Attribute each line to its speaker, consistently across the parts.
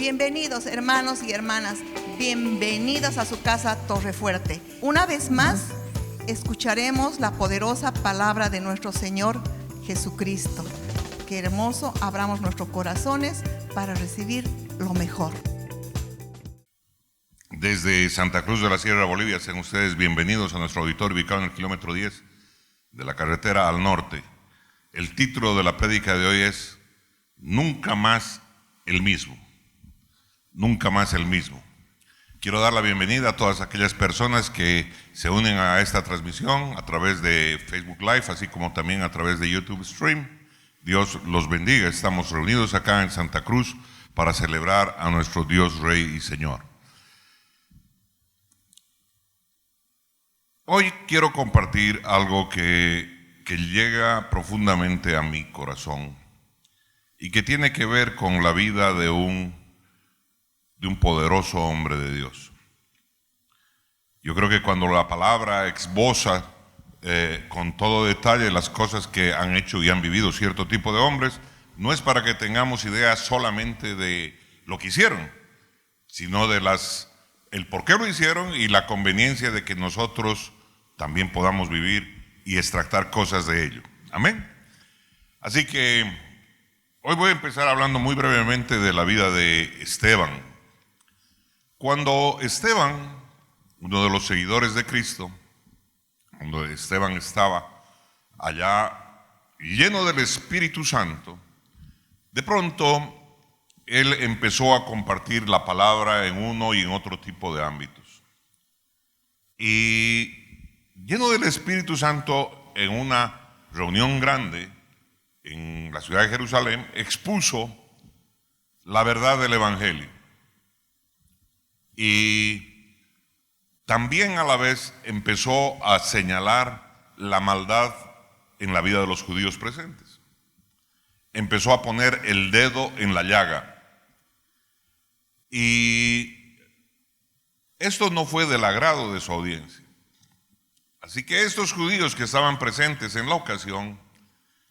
Speaker 1: Bienvenidos, hermanos y hermanas, bienvenidos a su casa Torrefuerte. Una vez más, escucharemos la poderosa palabra de nuestro Señor Jesucristo. Qué hermoso, abramos nuestros corazones para recibir lo mejor.
Speaker 2: Desde Santa Cruz de la Sierra, Bolivia, sean ustedes bienvenidos a nuestro auditorio ubicado en el kilómetro 10 de la carretera al norte. El título de la prédica de hoy es Nunca más el mismo. Nunca más el mismo. Quiero dar la bienvenida a todas aquellas personas que se unen a esta transmisión a través de Facebook Live, así como también a través de YouTube Stream. Dios los bendiga. Estamos reunidos acá en Santa Cruz para celebrar a nuestro Dios, Rey y Señor. Hoy quiero compartir algo que llega profundamente a mi corazón y que tiene que ver con la vida de un poderoso hombre de Dios. Yo creo que cuando la palabra esboza con todo detalle las cosas que han hecho y han vivido cierto tipo de hombres, no es para que tengamos ideas solamente de lo que hicieron, sino de el por qué lo hicieron y la conveniencia de que nosotros también podamos vivir y extractar cosas de ello. Amén. Así que hoy voy a empezar hablando muy brevemente de la vida de Esteban. Cuando Esteban, uno de los seguidores de Cristo, cuando Esteban estaba allá lleno del Espíritu Santo, de pronto él empezó a compartir la palabra en uno y en otro tipo de ámbitos. Y lleno del Espíritu Santo, en una reunión grande en la ciudad de Jerusalén, expuso la verdad del Evangelio. Y también a la vez empezó a señalar la maldad en la vida de los judíos presentes. Empezó a poner el dedo en la llaga. Y esto no fue del agrado de su audiencia. Así que estos judíos que estaban presentes en la ocasión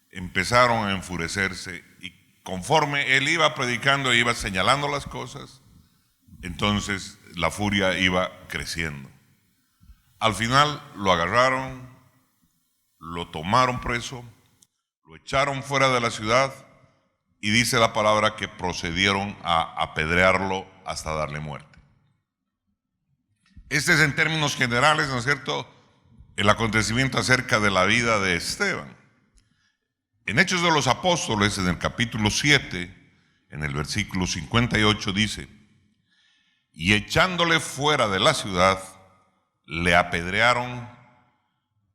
Speaker 2: empezaron a enfurecerse y conforme él iba predicando e iba señalando las cosas, entonces la furia iba creciendo. Al final lo agarraron, lo tomaron preso, lo echaron fuera de la ciudad y dice la palabra que procedieron a apedrearlo hasta darle muerte. Este es en términos generales, ¿no es cierto?, el acontecimiento acerca de la vida de Esteban. En Hechos de los Apóstoles, en el capítulo 7, en el versículo 58 dice: y echándole fuera de la ciudad, le apedrearon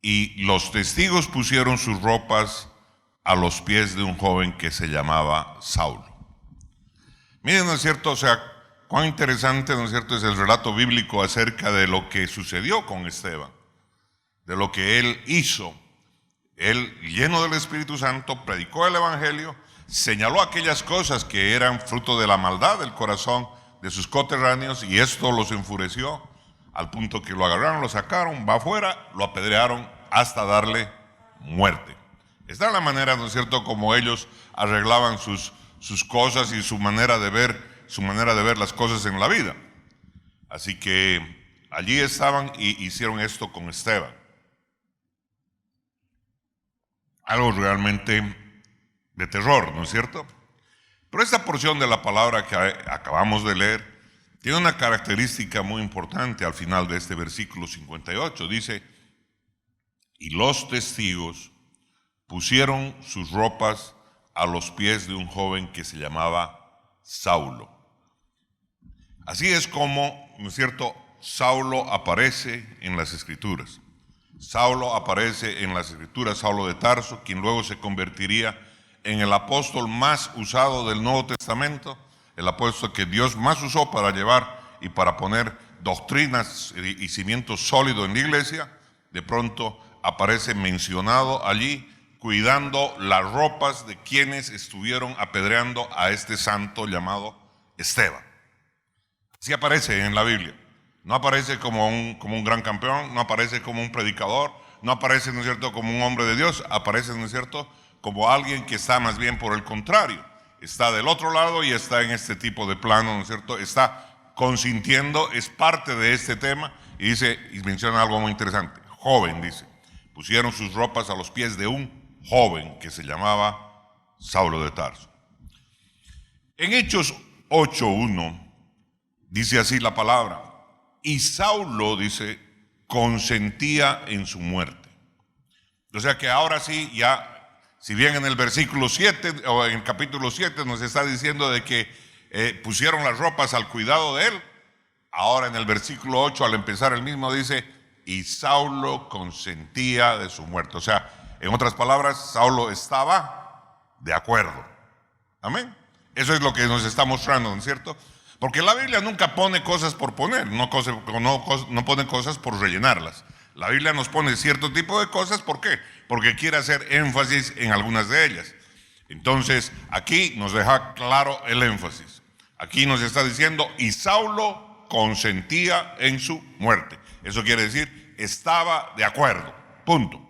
Speaker 2: y los testigos pusieron sus ropas a los pies de un joven que se llamaba Saulo. Miren, ¿no es cierto? O sea, cuán interesante, ¿no es cierto?, es el relato bíblico acerca de lo que sucedió con Esteban, de lo que él hizo. Él, lleno del Espíritu Santo, predicó el Evangelio, señaló aquellas cosas que eran fruto de la maldad del corazón de sus coterráneos, y esto los enfureció al punto que lo agarraron, lo sacaron, va afuera, lo apedrearon hasta darle muerte. Esta es la manera, ¿no es cierto?, como ellos arreglaban sus cosas y su manera de ver las cosas en la vida. Así que allí estaban y hicieron esto con Esteban. Algo realmente de terror, ¿no es cierto? Pero esta porción de la palabra que acabamos de leer tiene una característica muy importante al final de este versículo 58. Dice: y los testigos pusieron sus ropas a los pies de un joven que se llamaba Saulo. Así es como, ¿no es cierto?, Saulo aparece en las Escrituras. Saulo aparece en las Escrituras, Saulo de Tarso, quien luego se convertiría en el apóstol más usado del Nuevo Testamento, el apóstol que Dios más usó para llevar y para poner doctrinas y cimientos sólidos en la iglesia. De pronto aparece mencionado allí, cuidando las ropas de quienes estuvieron apedreando a este santo llamado Esteban. Así aparece en la Biblia. No aparece como un gran campeón, no aparece como un predicador, no aparece, ¿no es cierto?, como un hombre de Dios, aparece, ¿no es cierto?, como alguien que está más bien por el contrario, está del otro lado y está en este tipo de plano, ¿no es cierto? Está consintiendo, es parte de este tema, y dice, y menciona algo muy interesante. Joven, dice, pusieron sus ropas a los pies de un joven que se llamaba Saulo de Tarso. En Hechos 8:1 dice así la palabra: y Saulo, dice, consentía en su muerte. O sea que ahora sí, ya, si bien en el versículo 7 o en el capítulo 7 nos está diciendo de que pusieron las ropas al cuidado de él, ahora en el versículo 8 al empezar el mismo dice, y Saulo consentía de su muerte. O sea, en otras palabras, Saulo estaba de acuerdo. Amén. Eso es lo que nos está mostrando, ¿no es cierto? Porque la Biblia nunca pone cosas por poner, no pone cosas por rellenarlas. La Biblia nos pone cierto tipo de cosas, ¿por qué? Porque quiere hacer énfasis en algunas de ellas. Entonces, aquí nos deja claro el énfasis. Aquí nos está diciendo, y Saulo consentía en su muerte. Eso quiere decir, estaba de acuerdo. Punto.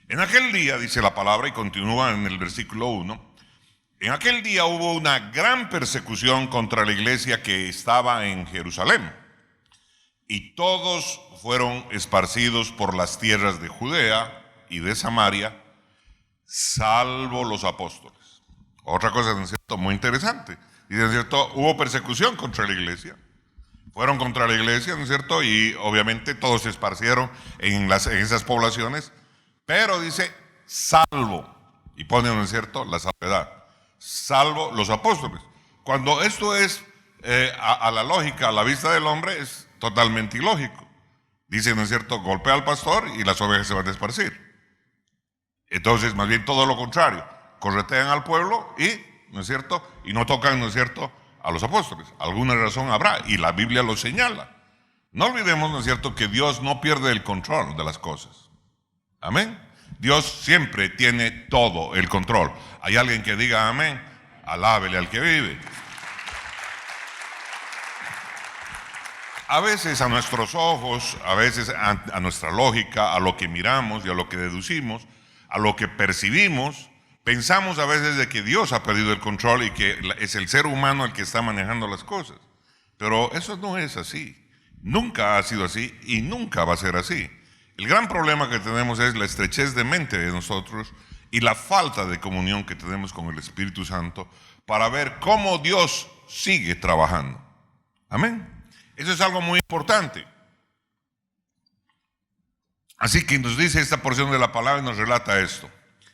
Speaker 2: En aquel día, dice la palabra, y continúa en el versículo 1, en aquel día hubo una gran persecución contra la iglesia que estaba en Jerusalén, y todos fueron esparcidos por las tierras de Judea y de Samaria, salvo los apóstoles. Otra cosa, ¿no es cierto?, muy interesante. Y, ¿no es cierto?, hubo persecución contra la iglesia. Fueron contra la iglesia, ¿no es cierto? Y obviamente todos se esparcieron en esas poblaciones. Pero dice, salvo, y pone, ¿no es cierto?, la salvedad, salvo los apóstoles. Cuando esto es a la lógica, a la vista del hombre, es totalmente ilógico. Dice, ¿no es cierto?, golpea al pastor y las ovejas se van a esparcir. Entonces, más bien todo lo contrario, corretean al pueblo y, ¿no es cierto?, y no tocan, ¿no es cierto?, a los apóstoles. Alguna razón habrá, y la Biblia lo señala. No olvidemos, ¿no es cierto?, que Dios no pierde el control de las cosas. Amén. Dios siempre tiene todo el control. ¿Hay alguien que diga amén? Alábele al que vive. A veces a nuestros ojos, a veces a nuestra lógica, a lo que miramos y a lo que deducimos, a lo que percibimos, pensamos a veces de que Dios ha perdido el control y que es el ser humano el que está manejando las cosas. Pero eso no es así. Nunca ha sido así y nunca va a ser así. El gran problema que tenemos es la estrechez de mente de nosotros y la falta de comunión que tenemos con el Espíritu Santo para ver cómo Dios sigue trabajando. Amén. Eso es algo muy importante. Así que nos dice esta porción de la palabra y nos relata esto.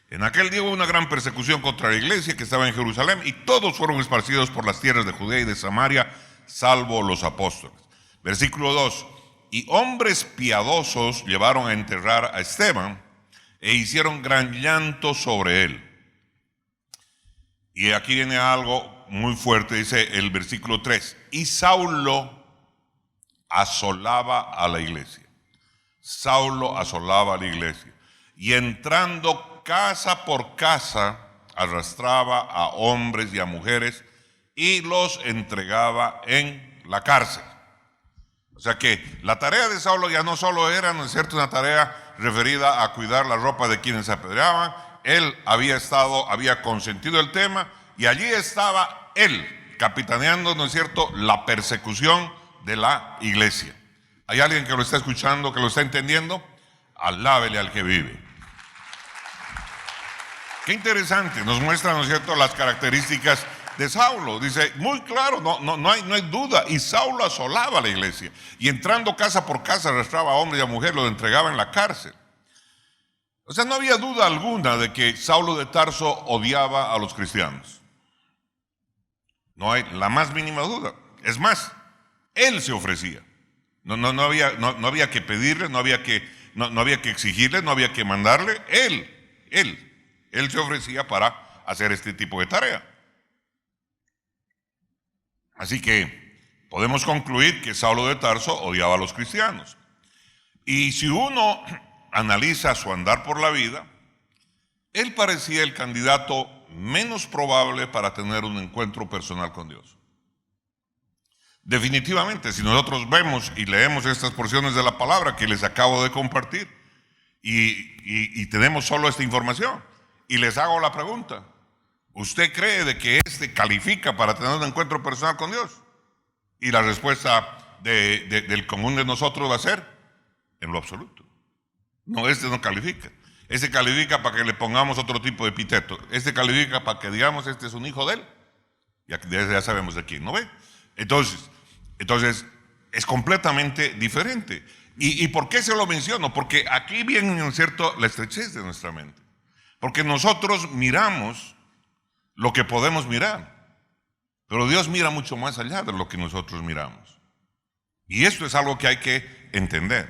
Speaker 2: En aquel día hubo una gran persecución contra la iglesia que estaba en Jerusalén y todos fueron esparcidos por las tierras de Judea y de Samaria, salvo los apóstoles. Versículo 2. Y hombres piadosos llevaron a enterrar a Esteban e hicieron gran llanto sobre él. Y aquí viene algo muy fuerte, dice el versículo 3. Y Saulo asolaba a la iglesia. Saulo asolaba a la iglesia. Y entrando casa por casa, arrastraba a hombres y a mujeres y los entregaba en la cárcel. O sea que la tarea de Saulo ya no solo era, ¿no es cierto?, una tarea referida a cuidar la ropa de quienes se apedreaban. Él había consentido el tema y allí estaba él capitaneando, ¿no es cierto?, la persecución de la iglesia. ¿Hay alguien que lo está escuchando, que lo está entendiendo? Alábele al que vive. Qué interesante, nos muestra, ¿no es cierto?, las características de Saulo. Dice, muy claro, no hay duda. Y Saulo asolaba a la iglesia. Y entrando casa por casa, arrastraba a hombres y a mujeres, los entregaba en la cárcel. O sea, no había duda alguna de que Saulo de Tarso odiaba a los cristianos. No hay la más mínima duda. Es más, él se ofrecía. No había que pedirle, no había que exigirle, no había que mandarle. Él se ofrecía para hacer este tipo de tarea. Así que podemos concluir que Saulo de Tarso odiaba a los cristianos. Y si uno analiza su andar por la vida, él parecía el candidato menos probable para tener un encuentro personal con Dios. Definitivamente, si nosotros vemos y leemos estas porciones de la palabra que les acabo de compartir y tenemos solo esta información, y les hago la pregunta, ¿usted cree de que califica para tener un encuentro personal con Dios? Y la respuesta del común de nosotros va a ser, en lo absoluto. No, no califica. Califica para que le pongamos otro tipo de epíteto. Califica para que digamos, este es un hijo de él. Ya sabemos de quién, ¿no ve? Entonces, es completamente diferente. ¿Y por qué se lo menciono? Porque aquí viene, ¿no es cierto?, la estrechez de nuestra mente. Porque nosotros miramos lo que podemos mirar, pero Dios mira mucho más allá de lo que nosotros miramos. Y esto es algo que hay que entender.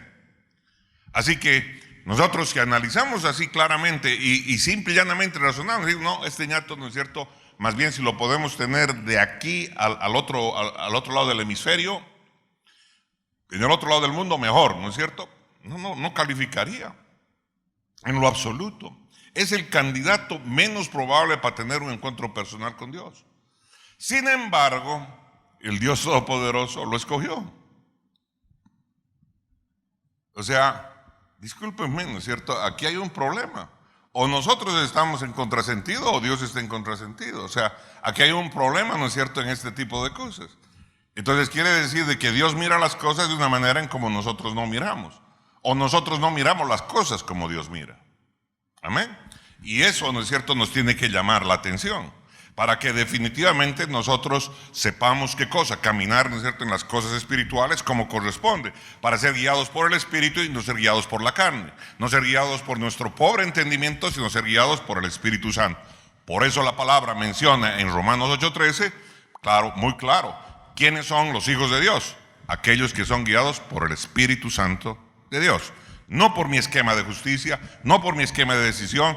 Speaker 2: Así que nosotros, si analizamos así claramente y simple y llanamente razonamos, digo, no, ñato, ¿no es cierto?, más bien si lo podemos tener de aquí al otro lado del hemisferio, en el otro lado del mundo, mejor, ¿no es cierto? No calificaría en lo absoluto. Es el candidato menos probable para tener un encuentro personal con Dios. Sin embargo, el Dios Todopoderoso lo escogió. O sea, discúlpenme, ¿no es cierto? Aquí hay un problema. O nosotros estamos en contrasentido o Dios está en contrasentido. O sea, aquí hay un problema, ¿no es cierto?, en este tipo de cosas. Entonces quiere decir de que Dios mira las cosas de una manera en como nosotros no miramos. O nosotros no miramos las cosas como Dios mira. Amén. Y eso, ¿no es cierto?, nos tiene que llamar la atención. Para que definitivamente nosotros sepamos qué cosa, caminar, ¿no es cierto?, en las cosas espirituales como corresponde, para ser guiados por el Espíritu y no ser guiados por la carne, no ser guiados por nuestro pobre entendimiento, sino ser guiados por el Espíritu Santo. Por eso la palabra menciona en Romanos 8:13, claro, muy claro, ¿quiénes son los hijos de Dios? Aquellos que son guiados por el Espíritu Santo de Dios. No por mi esquema de justicia, no por mi esquema de decisión,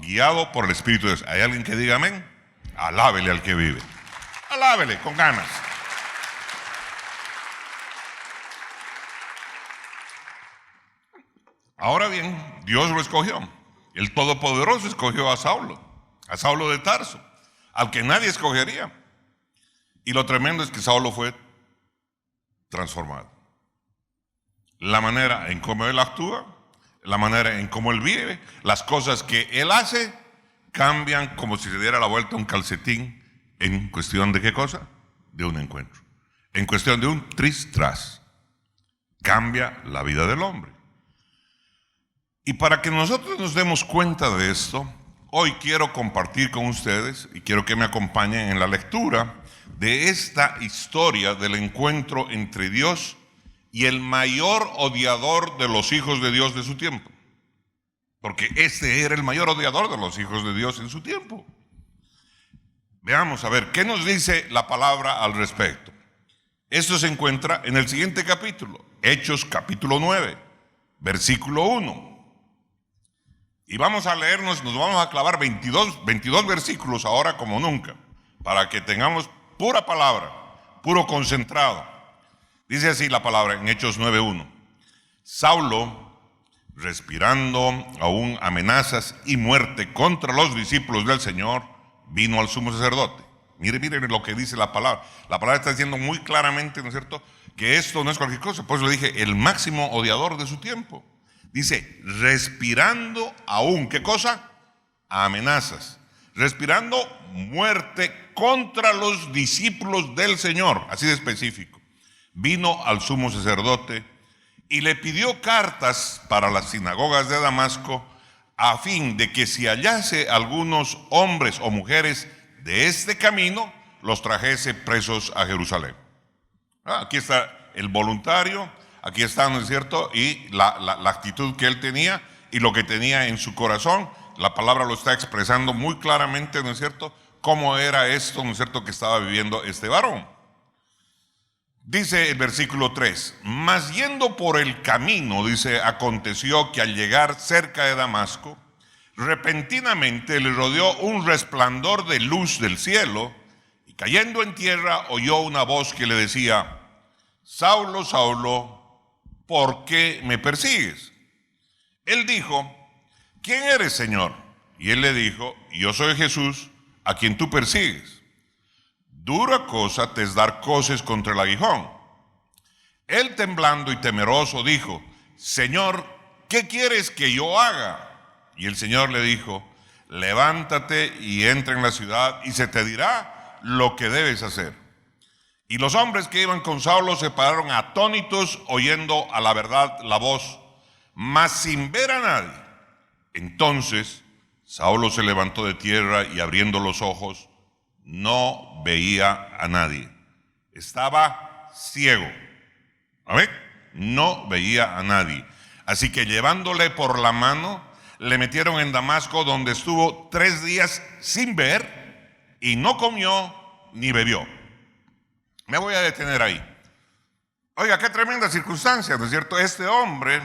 Speaker 2: guiado por el Espíritu de Dios. ¿Hay alguien que diga amén? Alábele al que vive. Alábele con ganas. Ahora bien, Dios lo escogió. El Todopoderoso escogió a Saulo de Tarso, al que nadie escogería. Y lo tremendo es que Saulo fue transformado. La manera en cómo él actúa, la manera en cómo él vive, las cosas que él hace, cambian como si se diera la vuelta a un calcetín en cuestión de ¿qué cosa? De un encuentro. En cuestión de un tris-tras. Cambia la vida del hombre. Y para que nosotros nos demos cuenta de esto, hoy quiero compartir con ustedes y quiero que me acompañen en la lectura de esta historia del encuentro entre Dios y el mayor odiador de los hijos de Dios de su tiempo. Porque este era el mayor odiador de los hijos de Dios en su tiempo. Veamos a ver, ¿qué nos dice la palabra al respecto? Esto se encuentra en el siguiente capítulo, Hechos capítulo 9, versículo 1. Y vamos a leernos, nos vamos a clavar 22 versículos ahora como nunca, para que tengamos pura palabra, puro concentrado. Dice así la palabra en Hechos 9:1. Saulo, respirando aún amenazas y muerte contra los discípulos del Señor, vino al sumo sacerdote. Miren lo que dice la palabra. La palabra está diciendo muy claramente, ¿no es cierto?, que esto no es cualquier cosa. Por eso le dije, el máximo odiador de su tiempo. Dice, respirando aún, ¿qué cosa? Amenazas. Respirando muerte contra los discípulos del Señor, así de específico. Vino al sumo sacerdote y le pidió cartas para las sinagogas de Damasco a fin de que si hallase algunos hombres o mujeres de este camino, los trajese presos a Jerusalén. Aquí está el voluntario, aquí está, ¿no es cierto?, y la actitud que él tenía y lo que tenía en su corazón. La palabra lo está expresando muy claramente, ¿no es cierto?, cómo era esto, ¿no es cierto?, que estaba viviendo este varón. Dice el versículo 3, mas yendo por el camino, dice, aconteció que al llegar cerca de Damasco, repentinamente le rodeó un resplandor de luz del cielo, y cayendo en tierra oyó una voz que le decía, Saulo, Saulo, ¿por qué me persigues? Él dijo, ¿quién eres, Señor? Y él le dijo, yo soy Jesús, a quien tú persigues. Dura cosa te es dar coces contra el aguijón. Él, temblando y temeroso, dijo, Señor, ¿qué quieres que yo haga? Y el Señor le dijo, levántate y entra en la ciudad y se te dirá lo que debes hacer. Y los hombres que iban con Saulo se pararon atónitos, oyendo a la verdad la voz, mas sin ver a nadie. Entonces Saulo se levantó de tierra y abriendo los ojos, no veía a nadie. Estaba ciego. ¿Amén? No veía a nadie. Así que llevándole por la mano, le metieron en Damasco, donde estuvo 3 días sin ver, y no comió ni bebió. Me voy a detener ahí. Oiga, qué tremenda circunstancia, ¿no es cierto? Este hombre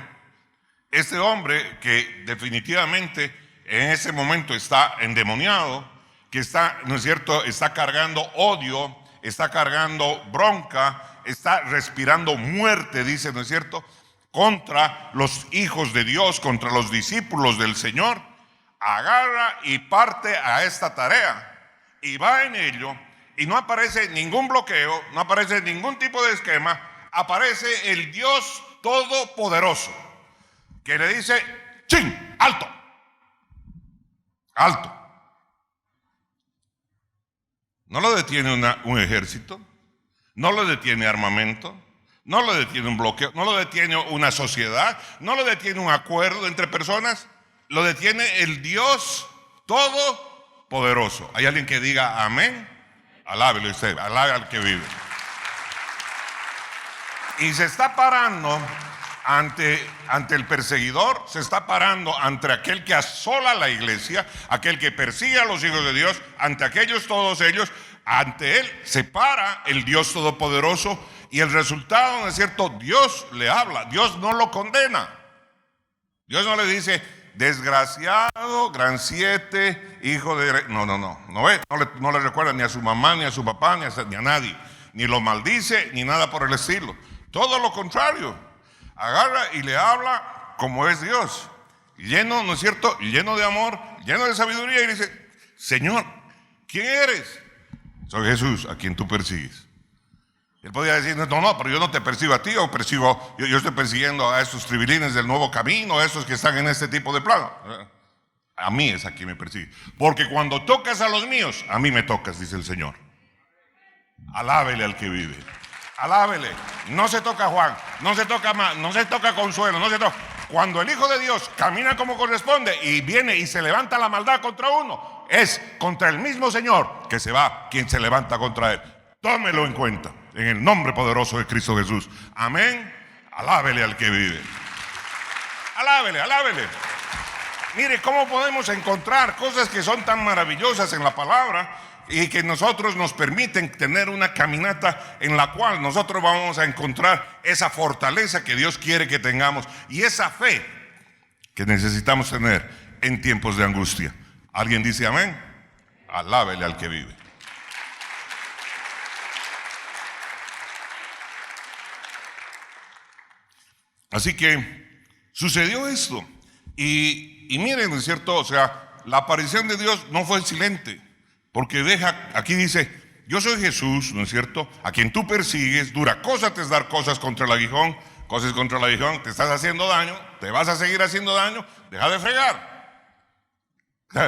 Speaker 2: que definitivamente en ese momento está endemoniado, que está, ¿no es cierto?, está cargando odio, está cargando bronca, está respirando muerte, dice, ¿no es cierto?, contra los hijos de Dios, contra los discípulos del Señor. Agarra y parte a esta tarea y va en ello, y no aparece ningún bloqueo, no aparece ningún tipo de esquema. Aparece el Dios Todopoderoso que le dice: ¡chin! ¡Alto! ¡Alto! No lo detiene un ejército, no lo detiene armamento, no lo detiene un bloqueo, no lo detiene una sociedad, no lo detiene un acuerdo entre personas, lo detiene el Dios Todopoderoso. ¿Hay alguien que diga amén? Alábelo usted, alabe al que vive. Y se está parando ante el perseguidor, se está parando ante aquel que asola la iglesia, aquel que persigue a los hijos de Dios, ante aquellos, todos ellos. Ante él se para el Dios Todopoderoso, y el resultado, ¿no es cierto?, Dios le habla, Dios no lo condena. Dios no le dice: desgraciado, gran 7, hijo de... No le recuerda ni a su mamá, ni a su papá, ni a nadie, ni lo maldice, ni nada por el estilo. Todo lo contrario, agarra y le habla como es Dios, lleno, ¿no es cierto?, lleno de amor, lleno de sabiduría, y dice: Señor, ¿quién eres? Soy Jesús, a quien tú persigues. Él podía decir: no, pero yo no te persigo a ti, yo estoy persiguiendo a estos tribilines del nuevo camino, a estos que están en este tipo de plano. A mí es a quien me persigue, porque cuando tocas a los míos, a mí me tocas, dice el Señor. Alábele al que vive, alábele. No se toca a Juan, no se toca no se toca a Consuelo, no se toca. Cuando el Hijo de Dios camina como corresponde y viene y se levanta la maldad contra uno, es contra el mismo Señor que se va quien se levanta contra él. Tómelo en cuenta, en el nombre poderoso de Cristo Jesús. Amén. Alábele al que vive. Alábele, alábele. Mire cómo podemos encontrar cosas que son tan maravillosas en la palabra y que nosotros nos permiten tener una caminata en la cual nosotros vamos a encontrar esa fortaleza que Dios quiere que tengamos y esa fe que necesitamos tener en tiempos de angustia. ¿Alguien dice amén? Alábele al que vive. Así que sucedió esto. Y miren, ¿no es cierto? O sea, la aparición de Dios no fue silente, porque aquí dice: yo soy Jesús, ¿no es cierto?, a quien tú persigues. Dura cosa te es dar cosas contra el aguijón, te estás haciendo daño, te vas a seguir haciendo daño, deja de fregar.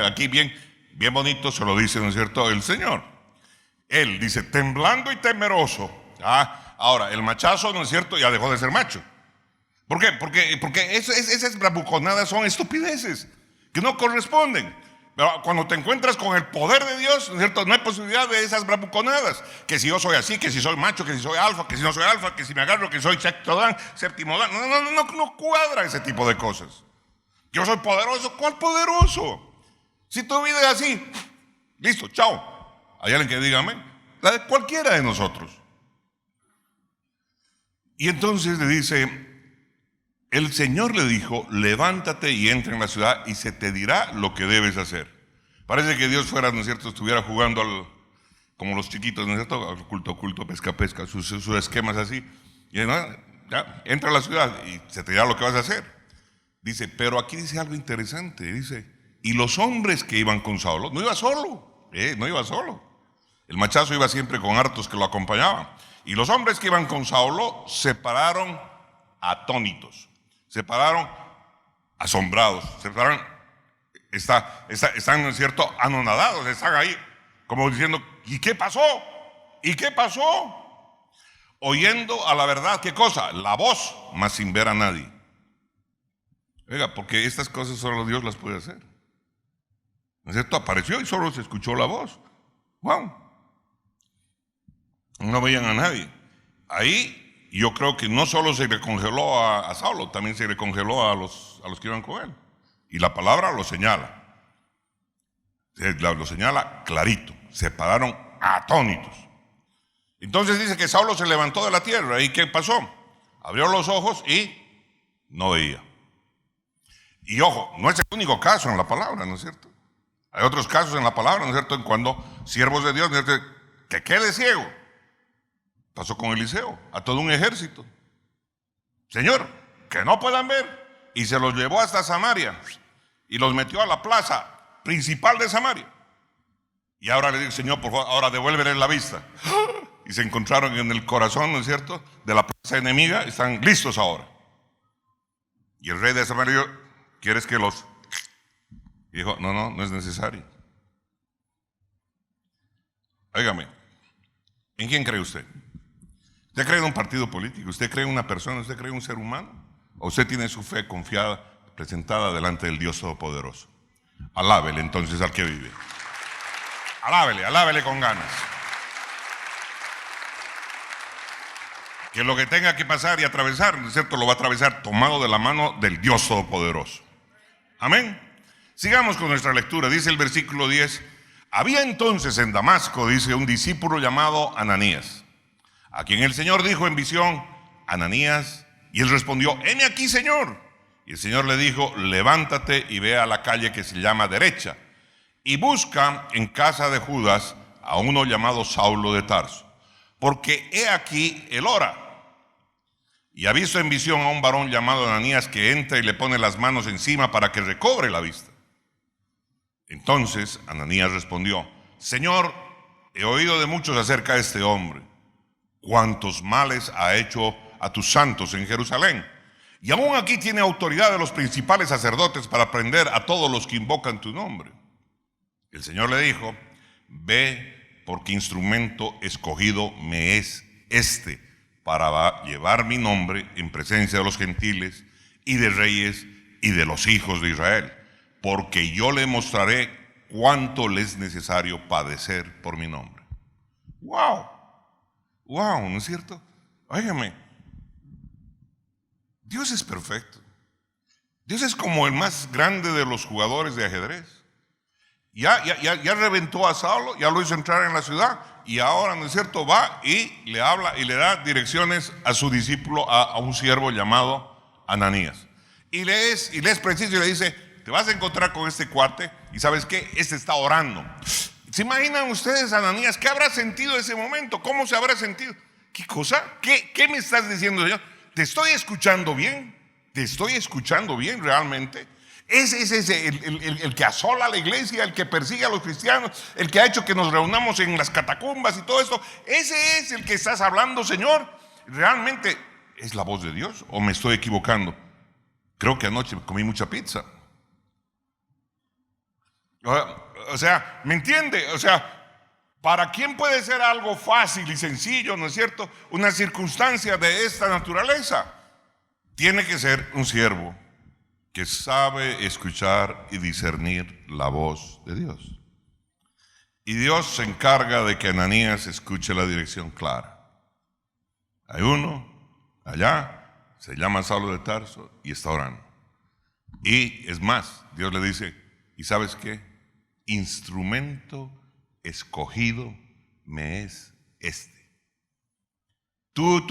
Speaker 2: Aquí bien bonito se lo dice, ¿no es cierto?, el Señor. Él dice: temblando y temeroso. Ahora, el machazo, ¿no es cierto?, ya dejó de ser macho. ¿Por qué? Porque esas bravuconadas son estupideces que no corresponden. Pero cuando te encuentras con el poder de Dios, ¿no es cierto?, no hay posibilidad de esas bravuconadas. Que si yo soy así, que si soy macho, que si soy alfa, que si no soy alfa, que si me agarro, que soy sexto dan, séptimo dan. No cuadra ese tipo de cosas. Yo soy poderoso. ¿Cuál poderoso? Si tu vida es así, listo, chao. Hay alguien que diga amén. La de cualquiera de nosotros. Y entonces le dice: el Señor le dijo: levántate y entra en la ciudad y se te dirá lo que debes hacer. Parece que Dios fuera, ¿no es cierto?, estuviera jugando como los chiquitos, ¿no es cierto?, oculto, pesca, sus esquemas así. Y ya, entra a la ciudad y se te dirá lo que vas a hacer. Dice, pero aquí dice algo interesante. Dice: y los hombres que iban con Saulo, no iba solo. El machazo iba siempre con hartos que lo acompañaban. Y los hombres que iban con Saulo se pararon atónitos. Se pararon asombrados, se pararon están, ¿no es cierto?, anonadados, están ahí como diciendo, ¿y qué pasó? ¿Y qué pasó? Oyendo a la verdad, ¿qué cosa? La voz, mas sin ver a nadie. Oiga, porque estas cosas solo Dios las puede hacer. ¿No es cierto? Apareció y solo se escuchó la voz. ¡Wow! No veían a nadie. Ahí yo creo que no solo se le congeló a Saulo, también se le congeló a los que iban con él. Y la palabra lo señala. Lo señala clarito. Se pararon atónitos. Entonces dice que Saulo se levantó de la tierra. ¿Y qué pasó? Abrió los ojos y no veía. Y ojo, no es el único caso en la palabra, ¿no es cierto? Hay otros casos en la palabra, ¿no es cierto? En cuando siervos de Dios, ¿no es cierto?, que quede ciego. Pasó con Eliseo, a todo un ejército. Señor, que no puedan ver. Y se los llevó hasta Samaria y los metió a la plaza principal de Samaria. Y ahora le digo, Señor, por favor, ahora devuélvele la vista. Y se encontraron en el corazón, ¿no es cierto?, de la plaza enemiga. Están listos ahora. Y el rey de Samaria dijo, ¿quieres que los...? Y dijo, no es necesario. Óigame, ¿en quién cree usted? ¿Usted cree en un partido político? ¿Usted cree en una persona? ¿Usted cree en un ser humano? ¿O usted tiene su fe confiada, presentada delante del Dios Todopoderoso? Alábele entonces al que vive. Alábele con ganas. Que lo que tenga que pasar y atravesar, ¿no es cierto?, lo va a atravesar tomado de la mano del Dios Todopoderoso. Amén. Sigamos con nuestra lectura. Dice el versículo 10. Había entonces en Damasco, dice, un discípulo llamado Ananías, a quien el Señor dijo en visión, Ananías, y él respondió, heme aquí, Señor. Y el Señor le dijo, levántate y ve a la calle que se llama Derecha, y busca en casa de Judas a uno llamado Saulo de Tarso, porque he aquí él ora. Y ha visto en visión a un varón llamado Ananías que entra y le pone las manos encima para que recobre la vista. Entonces Ananías respondió, Señor, he oído de muchos acerca de este hombre, cuántos males ha hecho a tus santos en Jerusalén, y aún aquí tiene autoridad de los principales sacerdotes para prender a todos los que invocan tu nombre. El Señor le dijo, ve, porque instrumento escogido me es este, para llevar mi nombre en presencia de los gentiles y de reyes y de los hijos de Israel, porque yo le mostraré cuánto le es necesario padecer por mi nombre. ¡Wow! ¡Wow! ¿No es cierto? Óigame, Dios es perfecto. Dios es como el más grande de los jugadores de ajedrez. Ya reventó a Saulo, ya lo hizo entrar en la ciudad, y ahora, ¿no es cierto?, va y le habla y le da direcciones a su discípulo, a un siervo llamado Ananías. Y le es preciso y le dice, te vas a encontrar con este cuate, y ¿sabes qué? Este está orando. ¿Se imaginan ustedes, Ananías, qué habrá sentido ese momento? ¿Cómo se habrá sentido? ¿Qué cosa? ¿Qué me estás diciendo, Señor? ¿Te estoy escuchando bien? ¿Te estoy escuchando bien realmente? Ese es el que asola a la iglesia, el que persigue a los cristianos, el que ha hecho que nos reunamos en las catacumbas y todo esto. Ese es el que estás hablando, Señor. ¿Realmente es la voz de Dios o me estoy equivocando? Creo que anoche comí mucha pizza. O sea, ¿me entiende? O sea, ¿para quién puede ser algo fácil y sencillo, no es cierto? Una circunstancia de esta naturaleza. Tiene que ser un siervo que sabe escuchar y discernir la voz de Dios. Y Dios se encarga de que Ananías escuche la dirección clara. Hay uno allá, se llama Saulo de Tarso y está orando. Y es más, Dios le dice, ¿y sabes qué? Instrumento escogido me es este. Tú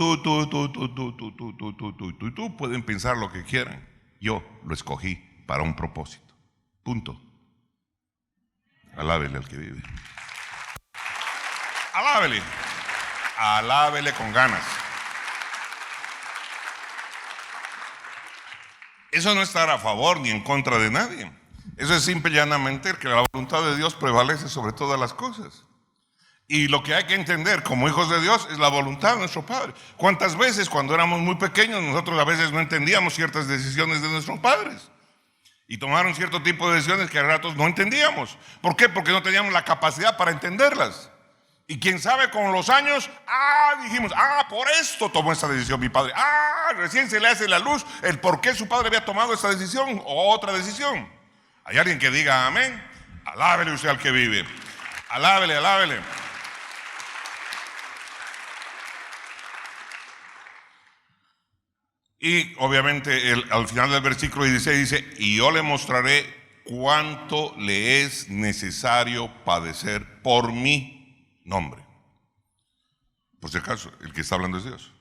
Speaker 2: pueden pensar lo que quieran. Yo lo escogí para un propósito. Punto. Alábele al que vive. Alábele. Alábele con ganas. Eso no es estar a favor ni en contra de nadie. Eso es simple y llanamente que la voluntad de Dios prevalece sobre todas las cosas. Y lo que hay que entender como hijos de Dios es la voluntad de nuestro Padre. ¿Cuántas veces cuando éramos muy pequeños nosotros a veces no entendíamos ciertas decisiones de nuestros padres? Y tomaron cierto tipo de decisiones que a ratos no entendíamos. ¿Por qué? Porque no teníamos la capacidad para entenderlas. Y quién sabe, con los años, dijimos, por esto tomó esta decisión mi padre. Recién se le hace la luz el por qué su padre había tomado esta decisión o otra decisión. ¿Hay alguien que diga amén? Alábele usted al que vive. Alábele, alábele. Y obviamente al final del versículo 16 dice, y yo le mostraré cuánto le es necesario padecer por mi nombre. Por si acaso, el que está hablando es Dios.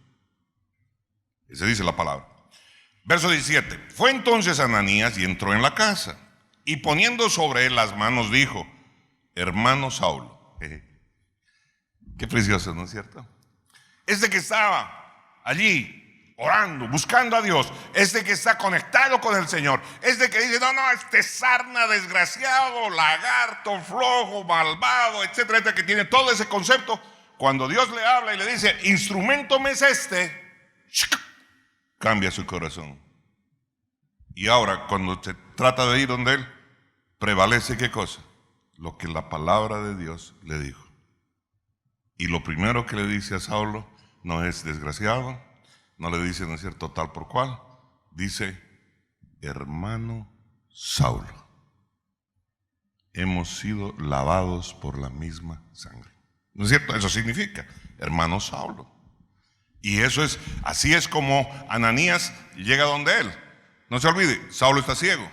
Speaker 2: Ese dice la palabra. Verso 17. Fue entonces Ananías y entró en la casa, y poniendo sobre él las manos dijo, hermano Saulo. Qué precioso, ¿no es cierto? Este que estaba allí orando, buscando a Dios, este que está conectado con el Señor, este que dice, no, este sarna desgraciado, lagarto, flojo, malvado, etcétera, etcétera, que tiene todo ese concepto. Cuando Dios le habla y le dice, instrumento me es este, cambia su corazón. Y ahora, cuando se trata de ir donde él, prevalece ¿qué cosa? Lo que la palabra de Dios le dijo. Y lo primero que le dice a Saulo no es desgraciado, no le dice, no es cierto, tal por cual. Dice, hermano Saulo, hemos sido lavados por la misma sangre. ¿No es cierto? Eso significa, hermano Saulo. Y eso es, así es como Ananías llega donde él. No se olvide, Saulo está ciego.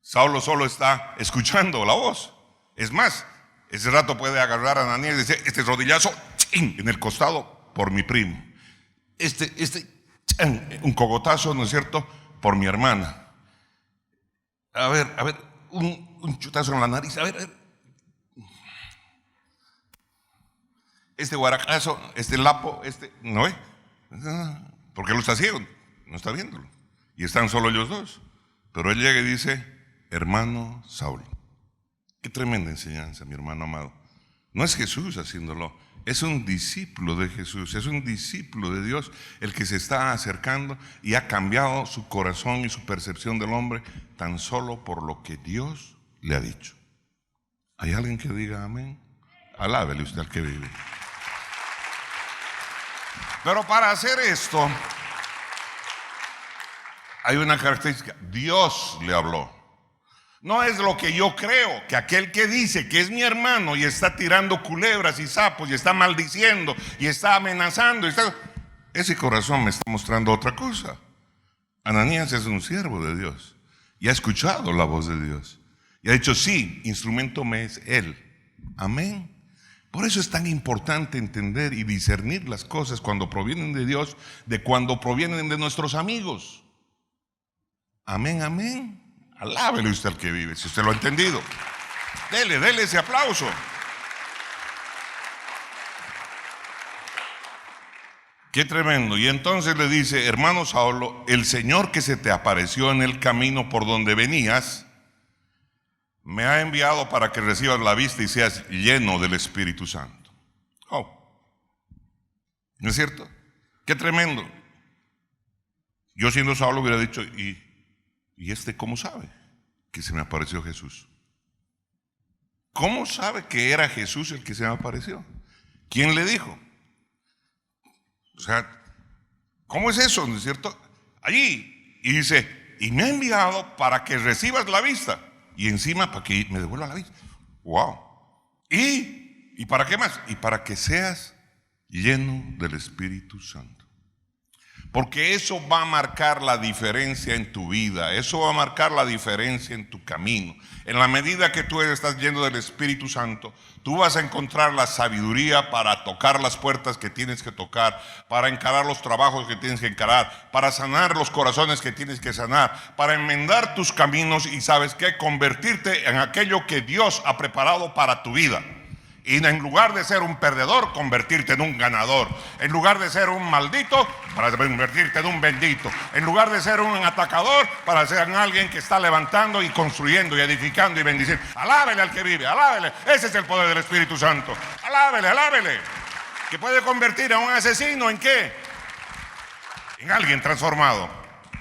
Speaker 2: Saulo solo está escuchando la voz. Es más, ese rato puede agarrar a Ananías y decir, este rodillazo en el costado por mi primo. Un cogotazo, ¿no es cierto?, por mi hermana. A ver, un chutazo en la nariz, a ver. Este guaracazo, este lapo, ¿no ve? Porque él está ciego, no está viéndolo. Y están solo ellos dos. Pero él llega y dice, hermano Saulo. Qué tremenda enseñanza, mi hermano amado. No es Jesús haciéndolo. Es un discípulo de Jesús, es un discípulo de Dios el que se está acercando y ha cambiado su corazón y su percepción del hombre tan solo por lo que Dios le ha dicho. ¿Hay alguien que diga amén? Alábele usted al que vive. Pero para hacer esto hay una característica, Dios le habló. No es lo que yo creo, que aquel que dice que es mi hermano y está tirando culebras y sapos y está maldiciendo y está amenazando, ese corazón me está mostrando otra cosa. Ananías es un siervo de Dios y ha escuchado la voz de Dios y ha dicho, sí, instrumento me es él. Amén. Por eso es tan importante entender y discernir las cosas cuando provienen de Dios de cuando provienen de nuestros amigos. Amén, amén. Alábele usted al que vive, si usted lo ha entendido. Dele ese aplauso. Qué tremendo. Y entonces le dice, hermano Saulo, el Señor que se te apareció en el camino por donde venías, me ha enviado para que recibas la vista y seas lleno del Espíritu Santo. ¿No es cierto? Qué tremendo. Yo siendo Saulo hubiera dicho, ¿y cómo sabe que se me apareció Jesús? ¿Cómo sabe que era Jesús el que se me apareció? ¿Quién le dijo? O sea, ¿cómo es eso? ¿No es cierto? Allí, y dice, y me ha enviado para que recibas la vista, y encima para que me devuelva la vista. ¡Wow! ¿Y para qué más? Y para que seas lleno del Espíritu Santo. Porque eso va a marcar la diferencia en tu vida, eso va a marcar la diferencia en tu camino. En la medida que tú estás lleno del Espíritu Santo, tú vas a encontrar la sabiduría para tocar las puertas que tienes que tocar, para encarar los trabajos que tienes que encarar, para sanar los corazones que tienes que sanar, para enmendar tus caminos y, ¿sabes qué?, convertirte en aquello que Dios ha preparado para tu vida. Y en lugar de ser un perdedor, convertirte en un ganador. En lugar de ser un maldito, para convertirte en un bendito. En lugar de ser un atacador, para ser alguien que está levantando y construyendo y edificando y bendiciendo. Alábele al que vive, alábele. Ese es el poder del Espíritu Santo. Alábele, alábele. Que puede convertir a un asesino ¿en qué? En alguien transformado.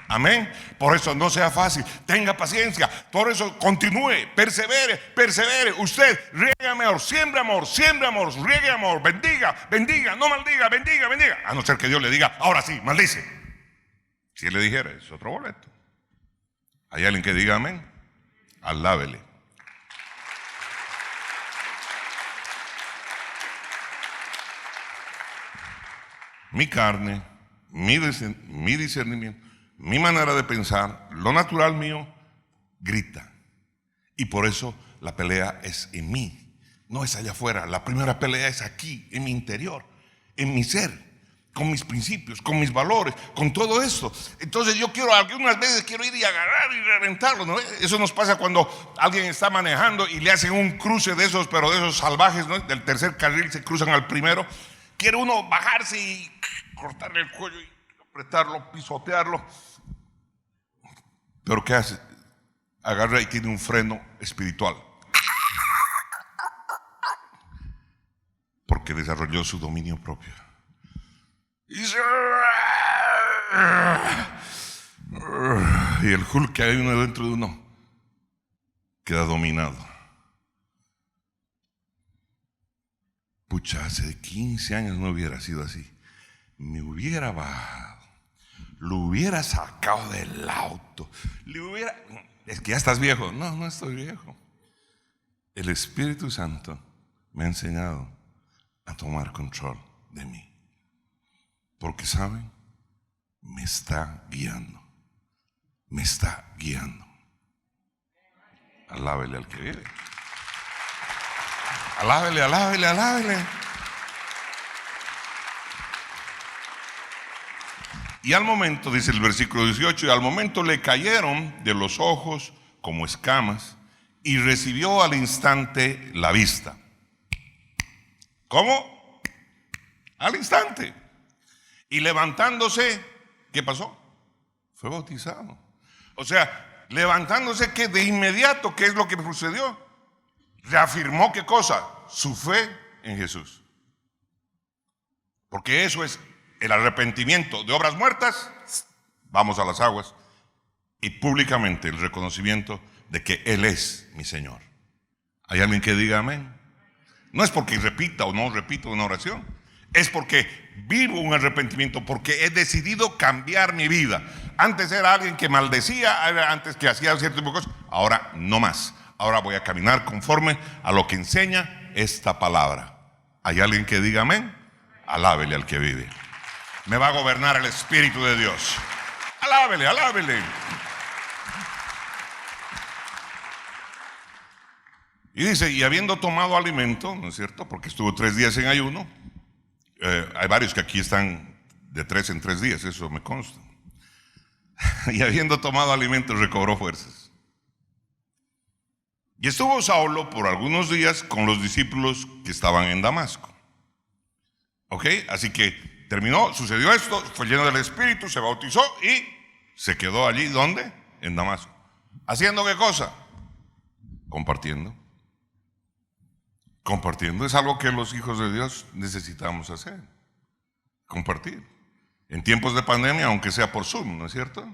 Speaker 2: Amén. Por eso no sea fácil, tenga paciencia. Por eso continúe, persevere, persevere. Usted riegue amor, siembre amor, riegue amor, bendiga, bendiga, no maldiga, bendiga, bendiga. A no ser que Dios le diga, ahora sí, maldice. Si él le dijera, es otro boleto. ¿Hay alguien que diga amén? Alábele. Mi carne, mi discernimiento, mi manera de pensar, lo natural mío, grita. Y por eso la pelea es en mí, no es allá afuera. La primera pelea es aquí, en mi interior, en mi ser, con mis principios, con mis valores, con todo esto. Entonces yo algunas veces quiero ir y agarrar y reventarlo, ¿no? Eso nos pasa cuando alguien está manejando y le hacen un cruce de esos, pero de esos salvajes, ¿no? Del tercer carril se cruzan al primero. Quiere uno bajarse y cortarle el cuello y apretarlo, pisotearlo. Pero ¿qué hace? Agarra y tiene un freno espiritual. Porque desarrolló su dominio propio. Y el Hulk que hay uno dentro de uno queda dominado. Pucha, hace 15 años no hubiera sido así. Me hubiera bajado, lo hubiera sacado del auto, es que ya estás viejo. No, no estoy viejo. El Espíritu Santo me ha enseñado a tomar control de mí. Porque, ¿saben? Me está guiando. Me está guiando. Alábele al que vive. Alábele, alábele, alábele. Y al momento, dice el versículo 18, y al momento le cayeron de los ojos como escamas y recibió al instante la vista. ¿Cómo? Al instante. Y levantándose, ¿qué pasó? Fue bautizado. O sea, levantándose, que de inmediato, ¿qué es lo que sucedió? Reafirmó, ¿qué cosa? Su fe en Jesús. Porque eso es el arrepentimiento de obras muertas. Vamos a las aguas. Y públicamente el reconocimiento de que Él es mi Señor. ¿Hay alguien que diga amén? No es porque repita o no repita una oración. Es porque vivo un arrepentimiento, porque he decidido cambiar mi vida. Antes era alguien que maldecía, antes que hacía cierto tipo de cosas. Ahora no más. Ahora voy a caminar conforme a lo que enseña esta palabra. ¿Hay alguien que diga amén? Alábele al que vive. Me va a gobernar el Espíritu de Dios. Alábele, alábele. Y dice, y habiendo tomado alimento, ¿no es cierto? Porque estuvo 3 días en ayuno. Hay varios que aquí están de 3 en 3 días, eso me consta. Y habiendo tomado alimento, recobró fuerzas. Y estuvo Saulo por algunos días con los discípulos que estaban en Damasco. ¿Ok? Así que terminó, sucedió esto, fue lleno del Espíritu, se bautizó y se quedó allí. ¿Dónde? En Damasco. ¿Haciendo qué cosa? Compartiendo. Compartiendo es algo que los hijos de Dios necesitamos hacer. Compartir. En tiempos de pandemia, aunque sea por Zoom, ¿no es cierto?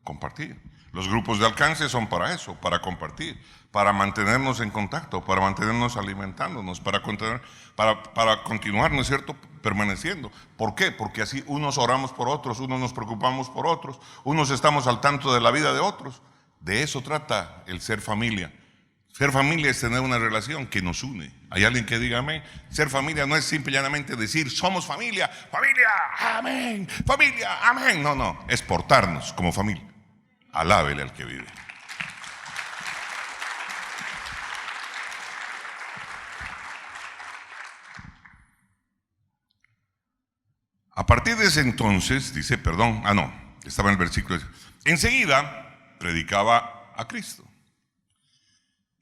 Speaker 2: Compartir. Los grupos de alcance son para eso, para compartir, para mantenernos en contacto, para mantenernos alimentándonos, para continuar, ¿no es cierto?, permaneciendo. ¿Por qué? Porque así unos oramos por otros, unos nos preocupamos por otros, unos estamos al tanto de la vida de otros. De eso trata el ser familia. Ser familia es tener una relación que nos une. ¿Hay alguien que diga amén? Ser familia no es simple y llanamente decir somos familia, familia, amén, familia, amén. No, no, es portarnos como familia. Alábele al que vive. A partir de ese entonces, dice, estaba en el versículo. Enseguida predicaba a Cristo.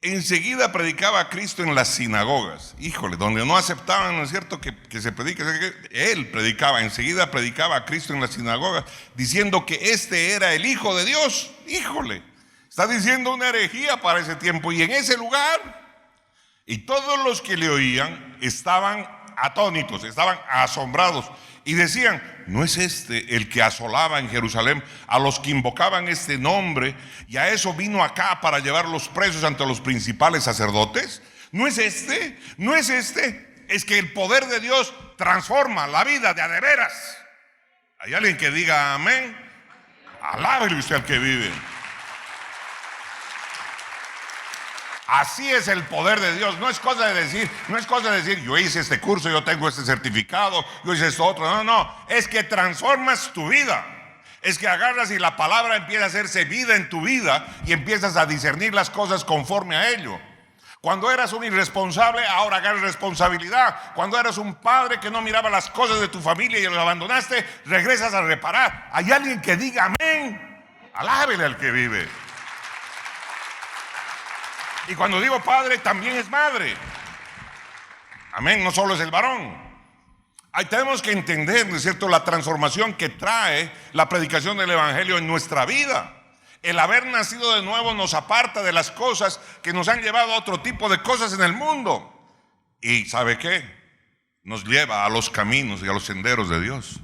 Speaker 2: Enseguida predicaba a Cristo en las sinagogas. Híjole, donde no aceptaban, ¿no es cierto?, que se predique. Él predicaba, enseguida predicaba a Cristo en las sinagogas, diciendo que este era el Hijo de Dios. Híjole, está diciendo una herejía para ese tiempo. Y en ese lugar, y todos los que le oían estaban atónitos, estaban asombrados. Y decían, ¿no es este el que asolaba en Jerusalén a los que invocaban este nombre y a eso vino acá para llevar los presos ante los principales sacerdotes? ¿No es este? ¿No es este? Es que el poder de Dios transforma la vida de a de veras. ¿Hay alguien que diga amén? Alábele usted al que vive. Así es el poder de Dios. No es cosa de decir, yo hice este curso, yo tengo este certificado, yo hice esto otro. No, es que transformas tu vida. Es que agarras y la palabra empieza a hacerse vida en tu vida y empiezas a discernir las cosas conforme a ello. Cuando eras un irresponsable, ahora agarras responsabilidad. Cuando eras un padre que no miraba las cosas de tu familia y los abandonaste, regresas a reparar. ¿Hay alguien que diga amén? Alábele al que vive. Y cuando digo padre, también es madre. Amén, no solo es el varón. Ahí tenemos que entender, ¿no es cierto?, la transformación que trae la predicación del evangelio en nuestra vida. El haber nacido de nuevo nos aparta de las cosas que nos han llevado a otro tipo de cosas en el mundo. ¿Y sabe qué? Nos lleva a los caminos y a los senderos de Dios.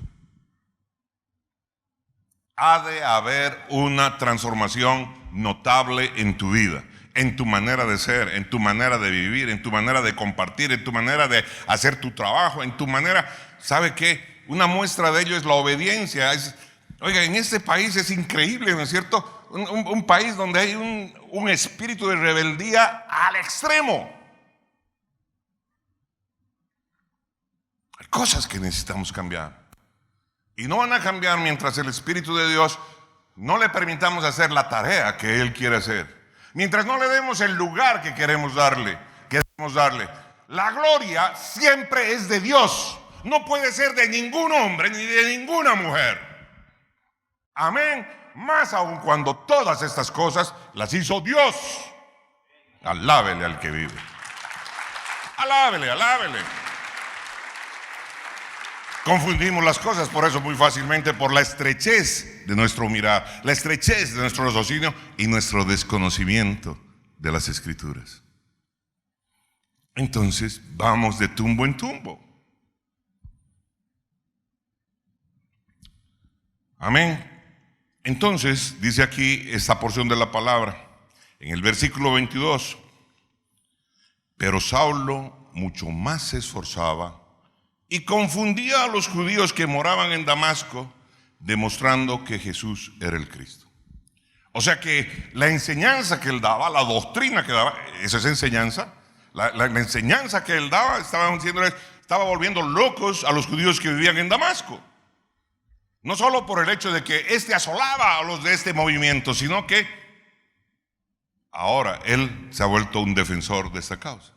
Speaker 2: Ha de haber una transformación notable en tu vida, en tu manera de ser, en tu manera de vivir, en tu manera de compartir, en tu manera de hacer tu trabajo, en tu manera. ¿Sabe qué? Una muestra de ello es la obediencia. Oiga, en este país es increíble, ¿no es cierto? Un país donde hay un espíritu de rebeldía al extremo. Hay cosas que necesitamos cambiar. Y no van a cambiar mientras el Espíritu de Dios no le permitamos hacer la tarea que Él quiere hacer. Mientras no le demos el lugar que queremos darle. La gloria siempre es de Dios. No puede ser de ningún hombre ni de ninguna mujer. Amén. Más aún cuando todas estas cosas las hizo Dios. Alábele al que vive. Alábele. Confundimos las cosas por eso muy fácilmente, por la estrechez de nuestro mirar, la estrechez de nuestro raciocinio y nuestro desconocimiento de las Escrituras. Entonces vamos de tumbo en tumbo. Amén. Entonces dice aquí esta porción de la palabra en el versículo 22: pero Saulo mucho más se esforzaba y confundía a los judíos que moraban en Damasco, demostrando que Jesús era el Cristo. O sea que la enseñanza que él daba, la doctrina que daba, esa es enseñanza. La enseñanza que él daba estaba volviendo locos a los judíos que vivían en Damasco. No solo por el hecho de que asolaba a los de este movimiento, sino que ahora él se ha vuelto un defensor de esta causa.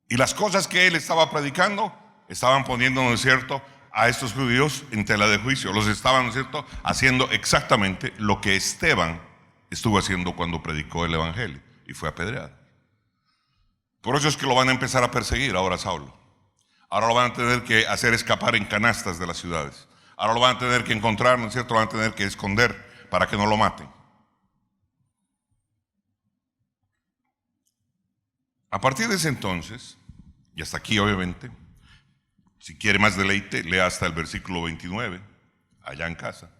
Speaker 2: Y las cosas que él estaba predicando estaban poniendo, ¿no es cierto?, a estos judíos en tela de juicio. Los estaban, ¿no es cierto?, haciendo exactamente lo que Esteban estuvo haciendo cuando predicó el evangelio y fue apedreado. Por eso es que lo van a empezar a perseguir ahora a Saulo. Ahora lo van a tener que hacer escapar en canastas de las ciudades. Ahora lo van a tener que encontrar, ¿no es cierto?, lo van a tener que esconder para que no lo maten. A partir de ese entonces, y hasta aquí obviamente, si quiere más deleite, lea hasta el versículo 29, allá en casa.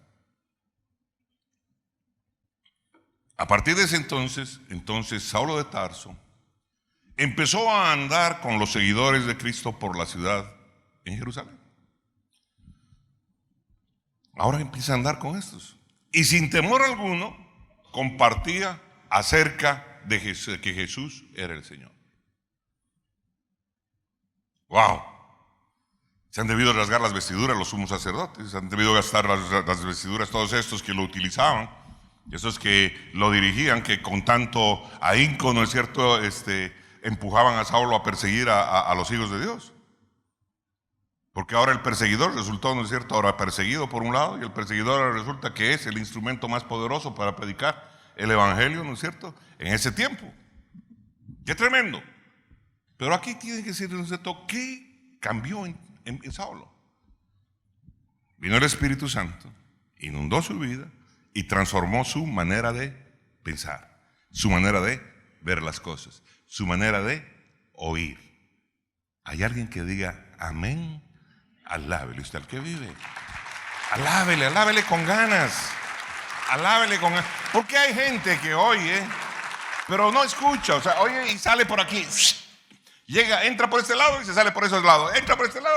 Speaker 2: A partir de ese entonces Saulo de Tarso empezó a andar con los seguidores de Cristo por la ciudad en Jerusalén. Ahora empieza a andar con estos. Y sin temor alguno, compartía acerca de que Jesús era el Señor. ¡Wow! Se han debido rasgar las vestiduras los sumos sacerdotes, se han debido gastar las vestiduras todos estos que lo utilizaban, esos que lo dirigían, que con tanto ahínco, ¿no es cierto?, empujaban a Saulo a perseguir a los hijos de Dios. Porque ahora el perseguidor resultó, ¿no es cierto?, ahora perseguido por un lado, y el perseguidor ahora resulta que es el instrumento más poderoso para predicar el evangelio, ¿no es cierto?, en ese tiempo. ¡Qué tremendo! Pero aquí tiene que decir, ¿no es cierto?, ¿qué cambió en Saulo? Vino el Espíritu Santo, inundó su vida y transformó su manera de pensar, su manera de ver las cosas, su manera de oír. ¿Hay alguien que diga amén? Alábele usted al que vive. Alábele, alábele con ganas. Alábele con ganas. Porque hay gente que oye, pero no escucha. O sea, oye y sale por aquí. Llega, entra por este lado y se sale por esos lados. Entra por este lado,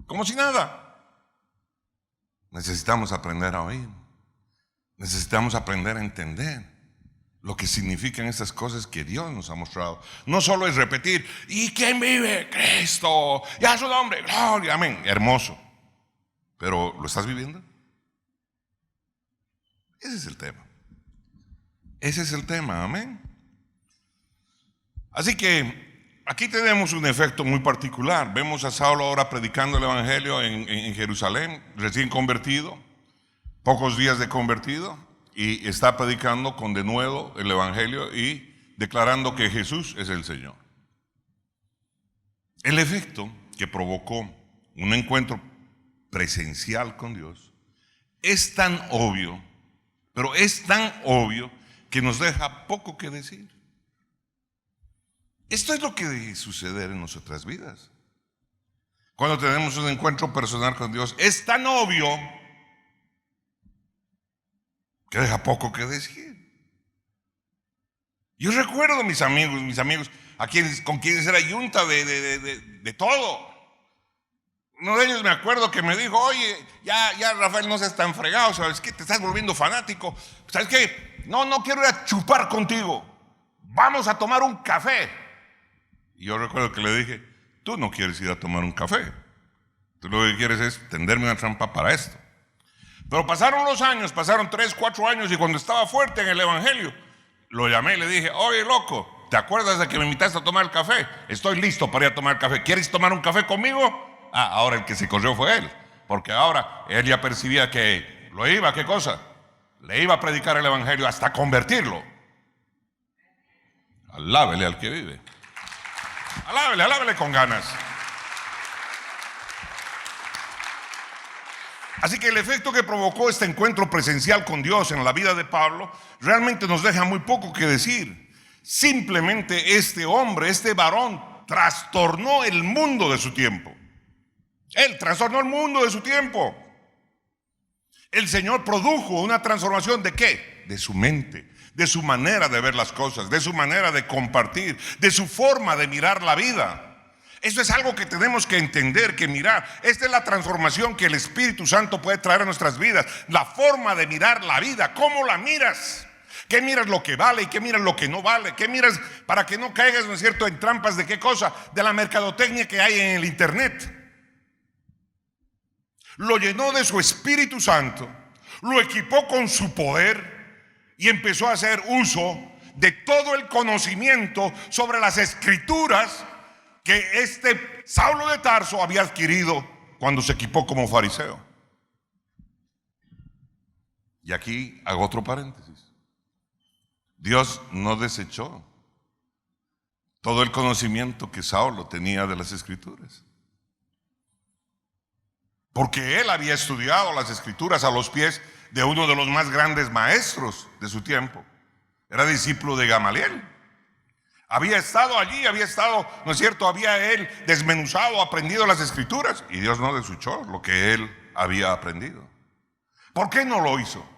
Speaker 2: como si nada. Necesitamos aprender a oír. Necesitamos aprender a entender lo que significan estas cosas que Dios nos ha mostrado. No solo es repetir, ¿y quién vive? Cristo, y a su nombre, gloria, amén. Hermoso. Pero ¿lo estás viviendo? Ese es el tema. Ese es el tema, amén. Así que aquí tenemos un efecto muy particular. Vemos a Saulo ahora predicando el evangelio en Jerusalén, recién convertido, pocos días de convertido, y está predicando con denuedo el evangelio y declarando que Jesús es el Señor. El efecto que provocó un encuentro presencial con Dios es tan obvio, pero es tan obvio que nos deja poco que decir. Esto es lo que debe suceder en nuestras vidas. Cuando tenemos un encuentro personal con Dios, es tan obvio que deja poco que decir. Yo recuerdo mis amigos con quienes era yunta de todo. Uno de ellos me acuerdo que me dijo, oye, ya Rafael, no seas tan fregado, ¿sabes qué? Te estás volviendo fanático. ¿Sabes qué? No quiero ir a chupar contigo. Vamos a tomar un café. Y yo recuerdo que le dije, tú no quieres ir a tomar un café. Tú lo que quieres es tenderme una trampa para esto. Pero pasaron los años, pasaron 3, 4 años, y cuando estaba fuerte en el evangelio, lo llamé y le dije, oye, loco, ¿te acuerdas de que me invitaste a tomar el café? Estoy listo para ir a tomar el café. ¿Quieres tomar un café conmigo? Ahora el que se corrió fue él, porque ahora él ya percibía que lo iba, ¿qué cosa? Le iba a predicar el evangelio hasta convertirlo. Alábele al que vive. Alábele con ganas. Así que el efecto que provocó este encuentro presencial con Dios en la vida de Pablo realmente nos deja muy poco que decir. Simplemente este hombre, este varón, trastornó el mundo de su tiempo. Él trastornó el mundo de su tiempo. El Señor produjo una transformación ¿de qué? De su mente, de su manera de ver las cosas, de su manera de compartir, de su forma de mirar la vida. Eso es algo que tenemos que entender, que mirar. Esta es la transformación que el Espíritu Santo puede traer a nuestras vidas. La forma de mirar la vida, ¿cómo la miras? ¿Qué miras lo que vale y qué miras lo que no vale? ¿Qué miras para que no caigas, no es cierto, en trampas de qué cosa? De la mercadotecnia que hay en el internet. Lo llenó de su Espíritu Santo, lo equipó con su poder y empezó a hacer uso de todo el conocimiento sobre las Escrituras que este Saulo de Tarso había adquirido cuando se equipó como fariseo. Y aquí hago otro paréntesis. Dios no desechó todo el conocimiento que Saulo tenía de las Escrituras, porque él había estudiado las Escrituras a los pies de uno de los más grandes maestros de su tiempo. Era discípulo de Gamaliel. Había estado allí, ¿no es cierto? Había él desmenuzado, aprendido las Escrituras, y Dios no desechó lo que él había aprendido. ¿Por qué no lo hizo?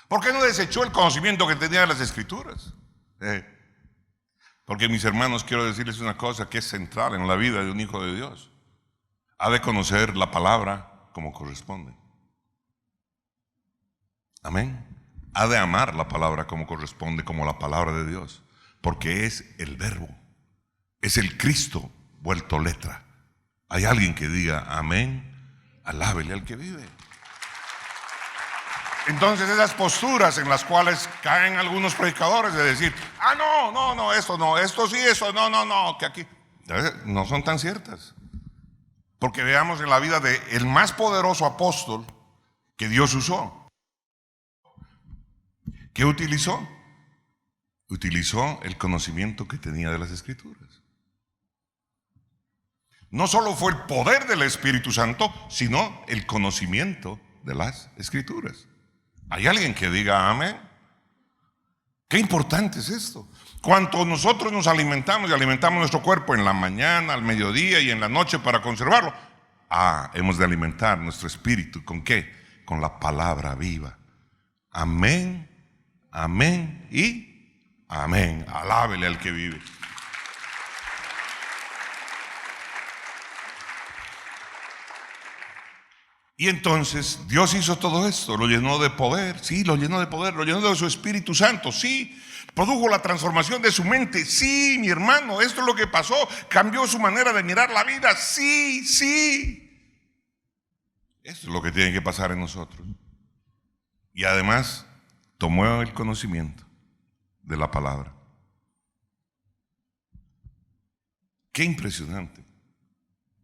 Speaker 2: ¿Por qué no desechó el conocimiento que tenía de las Escrituras? Porque, mis hermanos, quiero decirles una cosa que es central en la vida de un hijo de Dios. Ha de conocer la palabra como corresponde. Amén. Ha de amar la palabra como corresponde, como la palabra de Dios. Porque es el verbo, es el Cristo vuelto letra. Hay alguien que diga amén, alábele al que vive. Entonces esas posturas en las cuales caen algunos predicadores de decir, no, esto no, esto sí, eso, no, que aquí no son tan ciertas. Porque veamos en la vida de el más poderoso apóstol que Dios usó. ¿Qué utilizó? Utilizó el conocimiento que tenía de las Escrituras. No solo fue el poder del Espíritu Santo, sino el conocimiento de las Escrituras. ¿Hay alguien que diga amén? Qué importante es esto. Cuanto nosotros nos alimentamos y alimentamos nuestro cuerpo en la mañana, al mediodía y en la noche para conservarlo, Hemos de alimentar nuestro espíritu. ¿Con qué? Con la palabra viva. Amén, amén y amén. Alábele al que vive. Y entonces Dios hizo todo esto, lo llenó de poder, sí, lo llenó de poder, lo llenó de su Espíritu Santo, sí, produjo la transformación de su mente, sí, mi hermano, esto es lo que pasó, cambió su manera de mirar la vida, sí, sí. Esto es lo que tiene que pasar en nosotros. Y además, tomó el conocimiento de la palabra. Qué impresionante.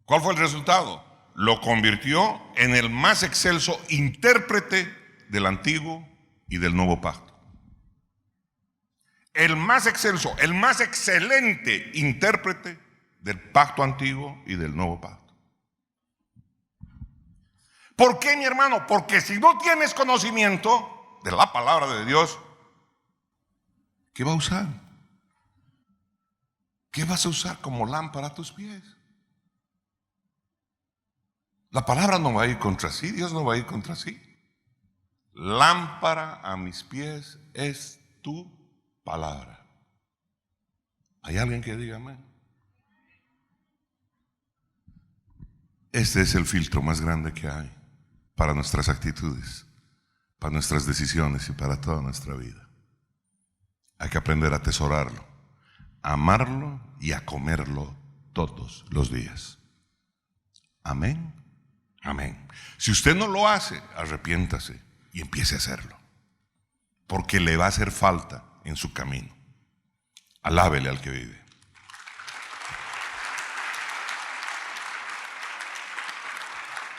Speaker 2: ¿Cuál fue el resultado? Lo convirtió en el más excelso intérprete del Antiguo y del Nuevo Pacto. El más excelso, el más excelente intérprete del Pacto Antiguo y del Nuevo Pacto. ¿Por qué, mi hermano? Porque si no tienes conocimiento de la palabra de Dios, ¿qué va a usar? ¿Qué vas a usar como lámpara a tus pies? La palabra no va a ir contra sí, Dios no va a ir contra sí. Lámpara a mis pies es tu palabra. ¿Hay alguien que diga amén? Este es el filtro más grande que hay para nuestras actitudes, para nuestras decisiones y para toda nuestra vida. Hay que aprender a atesorarlo, a amarlo y a comerlo todos los días. Amén. Amén. Si usted no lo hace, arrepiéntase y empiece a hacerlo, porque le va a hacer falta en su camino. Alábele al que vive.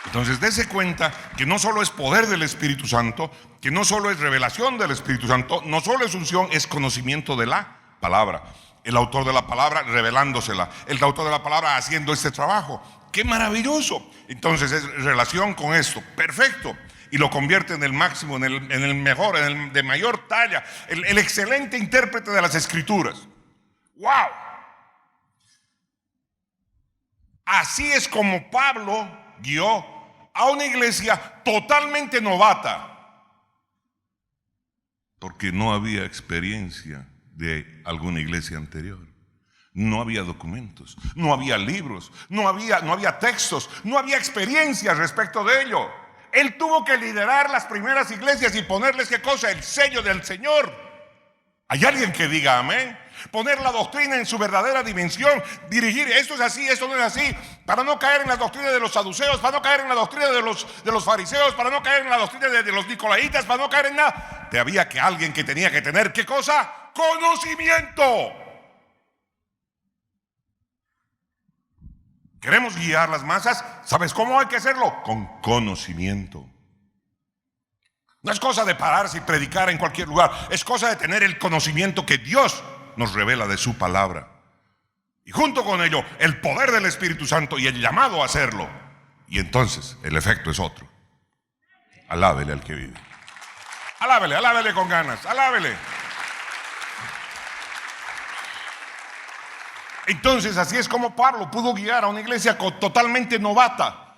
Speaker 2: Entonces, dése cuenta que no solo es poder del Espíritu Santo, que no solo es revelación del Espíritu Santo, no solo es unción, es conocimiento de la palabra. El autor de la palabra revelándosela, el autor de la palabra haciendo este trabajo. ¡Qué maravilloso! Entonces es relación con esto, perfecto. Y lo convierte en el máximo, en el mejor, en el de mayor talla, el excelente intérprete de las Escrituras. ¡Wow! Así es como Pablo guió a una iglesia totalmente novata, porque no había experiencia de alguna iglesia anterior. No había documentos, no había libros, no había textos, no había experiencia respecto de ello. Él tuvo que liderar las primeras iglesias y ponerles, ¿qué cosa? El sello del Señor. ¿Hay alguien que diga amén? Poner la doctrina en su verdadera dimensión, dirigir, esto es así, esto no es así, para no caer en la doctrina de los saduceos, para no caer en la doctrina de los fariseos, para no caer en la doctrina de los nicolaitas, para no caer en nada. Había que alguien que tenía que tener, ¿qué cosa? Conocimiento. ¿Queremos guiar las masas? ¿Sabes cómo hay que hacerlo? Con conocimiento. No es cosa de pararse y predicar en cualquier lugar. Es cosa de tener el conocimiento que Dios nos revela de su palabra. Y junto con ello, el poder del Espíritu Santo y el llamado a hacerlo. Y entonces, el efecto es otro. Alábele al que vive. Alábele, alábele con ganas, alábele. Entonces, así es como Pablo pudo guiar a una iglesia totalmente novata,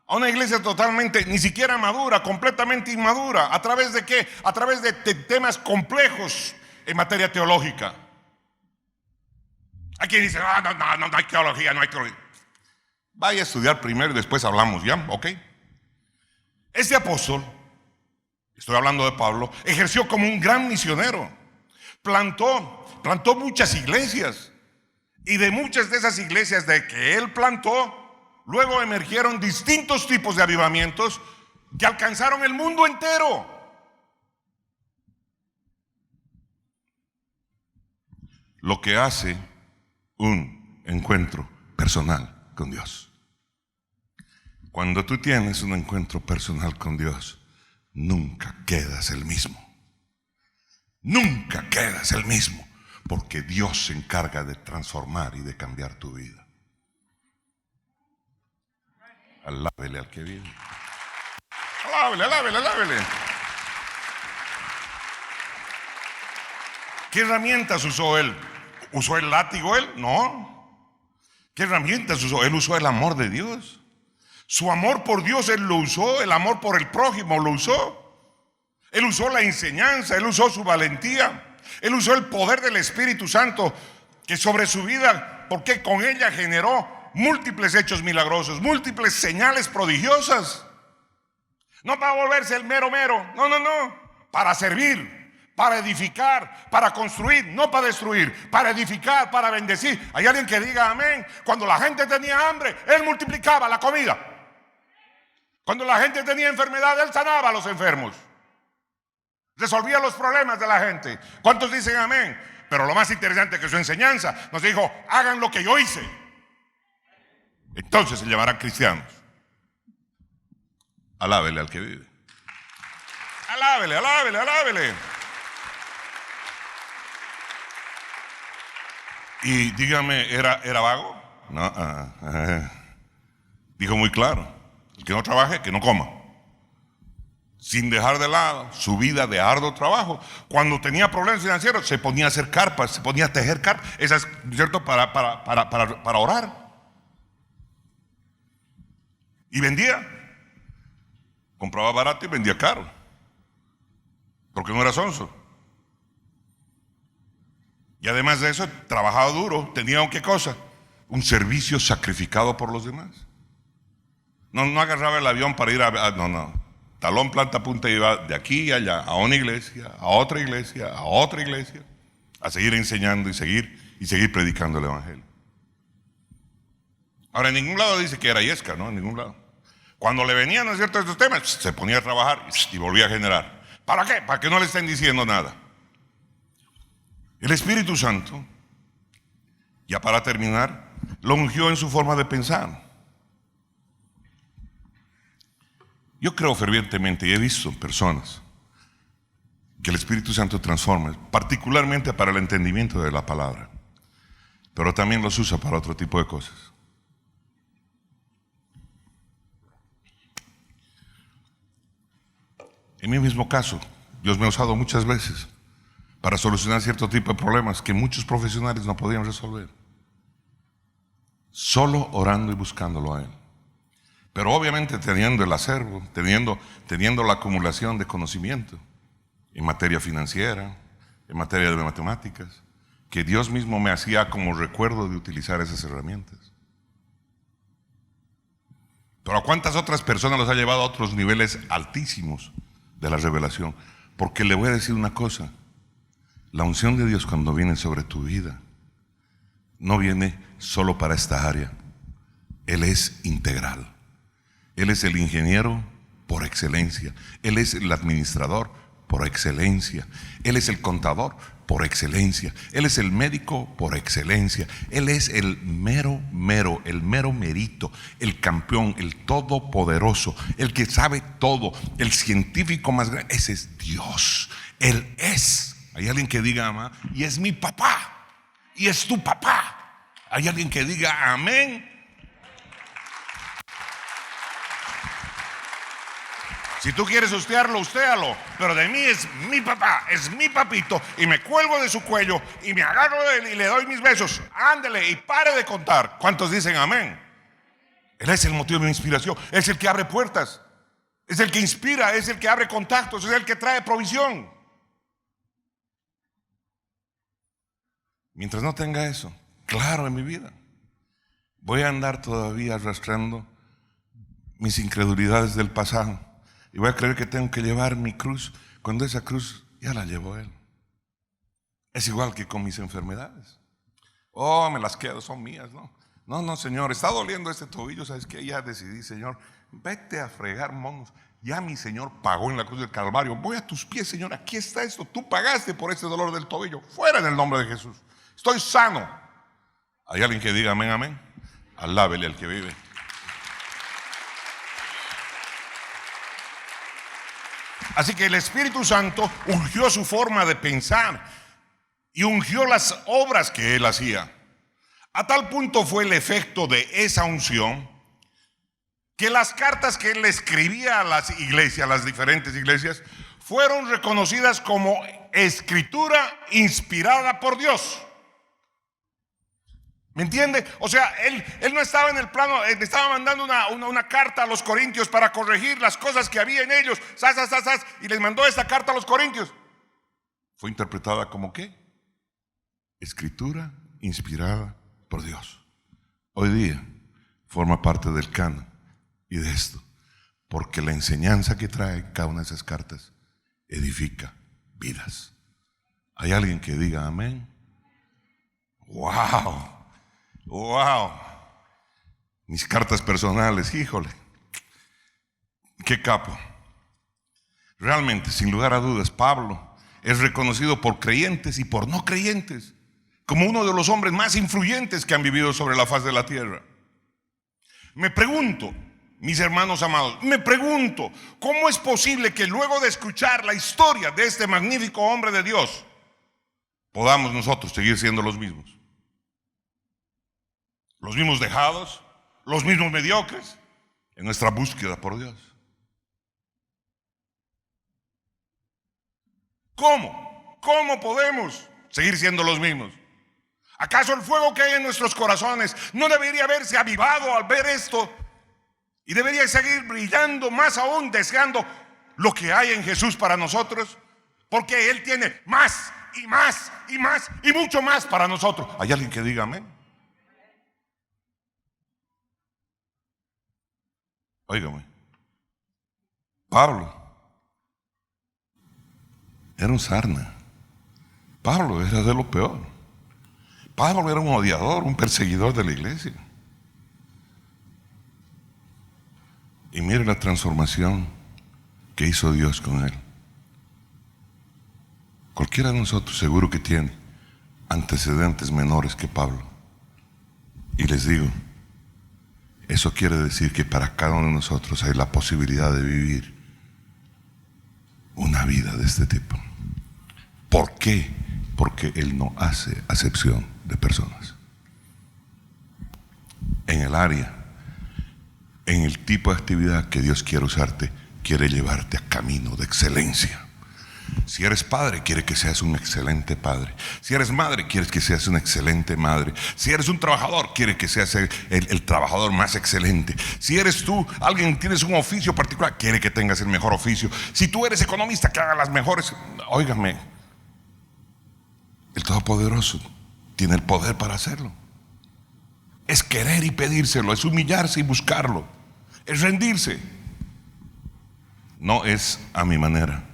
Speaker 2: a una iglesia totalmente, ni siquiera madura, completamente inmadura. ¿A través de qué? A través de temas complejos en materia teológica. Hay quien dice, no hay teología, no hay teología. Vaya a estudiar primero y después hablamos, ¿ya? ¿Ok? Este apóstol, estoy hablando de Pablo, ejerció como un gran misionero. Plantó muchas iglesias. Y de muchas de esas iglesias de que él plantó, luego emergieron distintos tipos de avivamientos que alcanzaron el mundo entero. Lo que hace un encuentro personal con Dios. Cuando tú tienes un encuentro personal con Dios, nunca quedas el mismo. Nunca quedas el mismo. Porque Dios se encarga de transformar y de cambiar tu vida. Alábele al que vive. Alábele, alábele, alábele. ¿Qué herramientas usó él? ¿Usó el látigo él? No. ¿Qué herramientas usó? Él usó el amor de Dios. Su amor por Dios Él lo usó, el amor por el prójimo lo usó. Él usó la enseñanza, Él usó su valentía, Él usó el poder del Espíritu Santo que sobre su vida, porque con ella generó múltiples hechos milagrosos, múltiples señales prodigiosas. No para volverse el mero, no, para servir, para edificar, para construir, no para destruir, para edificar, para bendecir. Hay alguien que diga amén. Cuando la gente tenía hambre, Él multiplicaba la comida. Cuando la gente tenía enfermedad, Él sanaba a los enfermos, resolvía los problemas de la gente. ¿Cuántos dicen amén? Pero lo más interesante es que su enseñanza nos dijo: hagan lo que yo hice. Entonces se llamarán cristianos. Alábele al que vive. Alábele, alábele, alábele. Y dígame, ¿era vago? No. Dijo muy claro: el que no trabaje, que no coma. Sin dejar de lado su vida de arduo trabajo. Cuando tenía problemas financieros, se ponía a hacer carpas, se ponía a tejer carpas. Esas, ¿cierto? Para orar. Y vendía. Compraba barato y vendía caro. Porque no era sonso. Y además de eso, trabajaba duro. Tenía ¿qué cosa? Un servicio sacrificado por los demás. No agarraba el avión para ir no. Talón, planta, punta, iba de aquí a allá, a una iglesia, a otra iglesia, a otra iglesia, a seguir enseñando y seguir predicando el evangelio. Ahora, en ningún lado dice que era yesca, ¿no? En ningún lado. Cuando le venían, ¿no es cierto?, estos temas, se ponía a trabajar y volvía a generar. ¿Para qué? Para que no le estén diciendo nada. El Espíritu Santo, ya para terminar, lo ungió en su forma de pensar. Yo creo fervientemente y he visto personas que el Espíritu Santo transforma, particularmente para el entendimiento de la palabra, pero también los usa para otro tipo de cosas. En mi mismo caso, Dios me ha usado muchas veces para solucionar cierto tipo de problemas que muchos profesionales no podían resolver, solo orando y buscándolo a Él. Pero obviamente teniendo el acervo, teniendo la acumulación de conocimiento en materia financiera, en materia de matemáticas, que Dios mismo me hacía como recuerdo de utilizar esas herramientas. Pero ¿a cuántas otras personas los ha llevado a otros niveles altísimos de la revelación? Porque le voy a decir una cosa: la unción de Dios, cuando viene sobre tu vida, no viene solo para esta área. Él es integral. Él es el ingeniero por excelencia. Él es el administrador por excelencia. Él es el contador por excelencia. Él es el médico por excelencia. Él es el mero merito, el campeón, el todopoderoso, el que sabe todo, el científico más grande. Ese es Dios. Él es. Hay alguien que diga amén, y es mi papá, y es tu papá. Hay alguien que diga amén. Si tú quieres hostearlo, hostéalo, pero de mí es mi papá, es mi papito, y me cuelgo de su cuello y me agarro de él y le doy mis besos. Ándele y pare de contar. ¿Cuántos dicen amén? Él es el motivo de mi inspiración, es el que abre puertas, es el que inspira, es el que abre contactos, es el que trae provisión. Mientras no tenga eso claro en mi vida, voy a andar todavía arrastrando mis incredulidades del pasado. Y voy a creer que tengo que llevar mi cruz cuando esa cruz ya la llevó Él. Es igual que con mis enfermedades. Oh, me las quedo, son mías, ¿no? No, Señor, está doliendo este tobillo. ¿Sabes qué? Ya decidí, Señor, vete a fregar monos. Ya mi Señor pagó en la cruz del Calvario. Voy a tus pies, Señor, aquí está esto. Tú pagaste por este dolor del tobillo. Fuera en el nombre de Jesús. Estoy sano. ¿Hay alguien que diga amén, amén? Alábele al que vive. Así que el Espíritu Santo ungió su forma de pensar y ungió las obras que Él hacía. A tal punto fue el efecto de esa unción que las cartas que Él escribía a las iglesias, a las diferentes iglesias, fueron reconocidas como escritura inspirada por Dios. ¿Me entiende? O sea, él no estaba en el plano, le estaba mandando una carta a los corintios para corregir las cosas que había en ellos. Y les mandó esta carta a los corintios. Fue interpretada como ¿qué? Escritura inspirada por Dios. Hoy día forma parte del canon y de esto, porque la enseñanza que trae cada una de esas cartas edifica vidas. ¿Hay alguien que diga amén? ¡Wow! ¡Wow! Mis cartas personales, híjole, qué capo. Realmente, sin lugar a dudas, Pablo es reconocido por creyentes y por no creyentes como uno de los hombres más influyentes que han vivido sobre la faz de la tierra. Me pregunto, mis hermanos amados, me pregunto, ¿cómo es posible que luego de escuchar la historia de este magnífico hombre de Dios, podamos nosotros seguir siendo los mismos? Los mismos dejados, los mismos mediocres en nuestra búsqueda por Dios. ¿Cómo? ¿Cómo podemos seguir siendo los mismos? ¿Acaso el fuego que hay en nuestros corazones no debería haberse avivado al ver esto? Y debería seguir brillando más aún, deseando lo que hay en Jesús para nosotros, porque Él tiene más y más y más y mucho más para nosotros. ¿Hay alguien que diga amén? Óigame, Pablo era un sarna. Pablo era de lo peor. Pablo era un odiador, un perseguidor de la iglesia. Y mire la transformación que hizo Dios con él. Cualquiera de nosotros seguro que tiene antecedentes menores que Pablo. Y les digo, eso quiere decir que para cada uno de nosotros hay la posibilidad de vivir una vida de este tipo. ¿Por qué? Porque Él no hace acepción de personas. En el área, en el tipo de actividad que Dios quiere usarte, quiere llevarte a camino de excelencia. Si eres padre, quiere que seas un excelente padre. Si eres madre, quieres que seas una excelente madre. Si eres un trabajador, quiere que seas el trabajador más excelente. Si eres tú, alguien tienes un oficio particular, quiere que tengas el mejor oficio. Si tú eres economista, que haga las mejores. Óigame, el Todopoderoso tiene el poder para hacerlo. Es querer y pedírselo, es humillarse y buscarlo, es rendirse. No es a mi manera.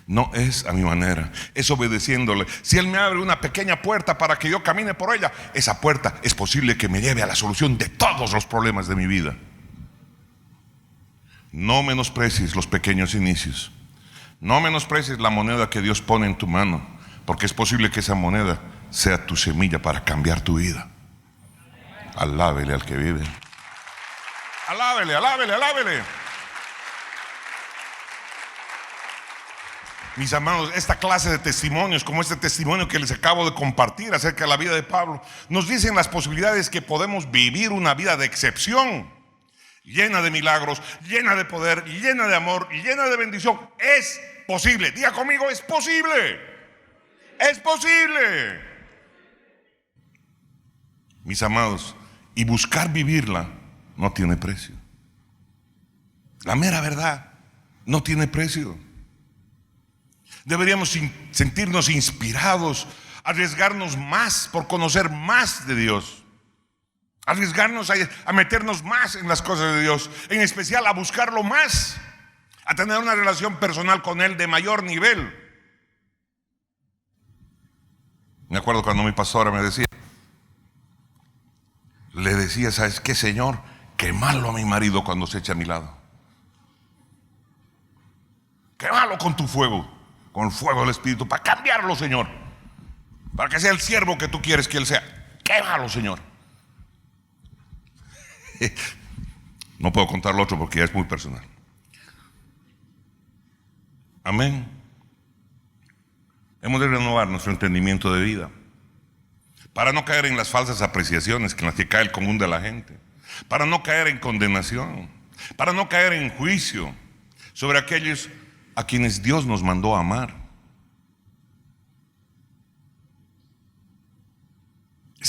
Speaker 2: No es a mi manera, es obedeciéndole. Si Él me abre una pequeña puerta para que yo camine por ella, esa puerta es posible que me lleve a la solución de todos los problemas de mi vida. No menosprecies los pequeños inicios. No menosprecies la moneda que Dios pone en tu mano, porque es posible que esa moneda sea tu semilla para cambiar tu vida. Alábele al que vive. Alábele, alábele, alábele. Mis amados, esta clase de testimonios, como este testimonio que les acabo de compartir acerca de la vida de Pablo, nos dicen las posibilidades que podemos vivir una vida de excepción, llena de milagros, llena de poder, llena de amor, llena de bendición. Es posible, diga conmigo, es posible. Es posible. Mis amados, y buscar vivirla no tiene precio. La mera verdad, no tiene precio. Deberíamos sentirnos inspirados, arriesgarnos más por conocer más de Dios, arriesgarnos a meternos más en las cosas de Dios, en especial a buscarlo más, a tener una relación personal con Él de mayor nivel. Me acuerdo cuando mi pastora me decía, le decía, ¿sabes qué, Señor? Quémalo a mi marido cuando se echa a mi lado. Quémalo con tu fuego, con el fuego del Espíritu, para cambiarlo, Señor, para que sea el siervo que tú quieres que Él sea. Quémalo, Señor. No puedo contar lo otro porque ya es muy personal. Amén. Hemos de renovar nuestro entendimiento de vida para no caer en las falsas apreciaciones en las que cae el común de la gente, para no caer en condenación, para no caer en juicio sobre aquellos a quienes Dios nos mandó a amar.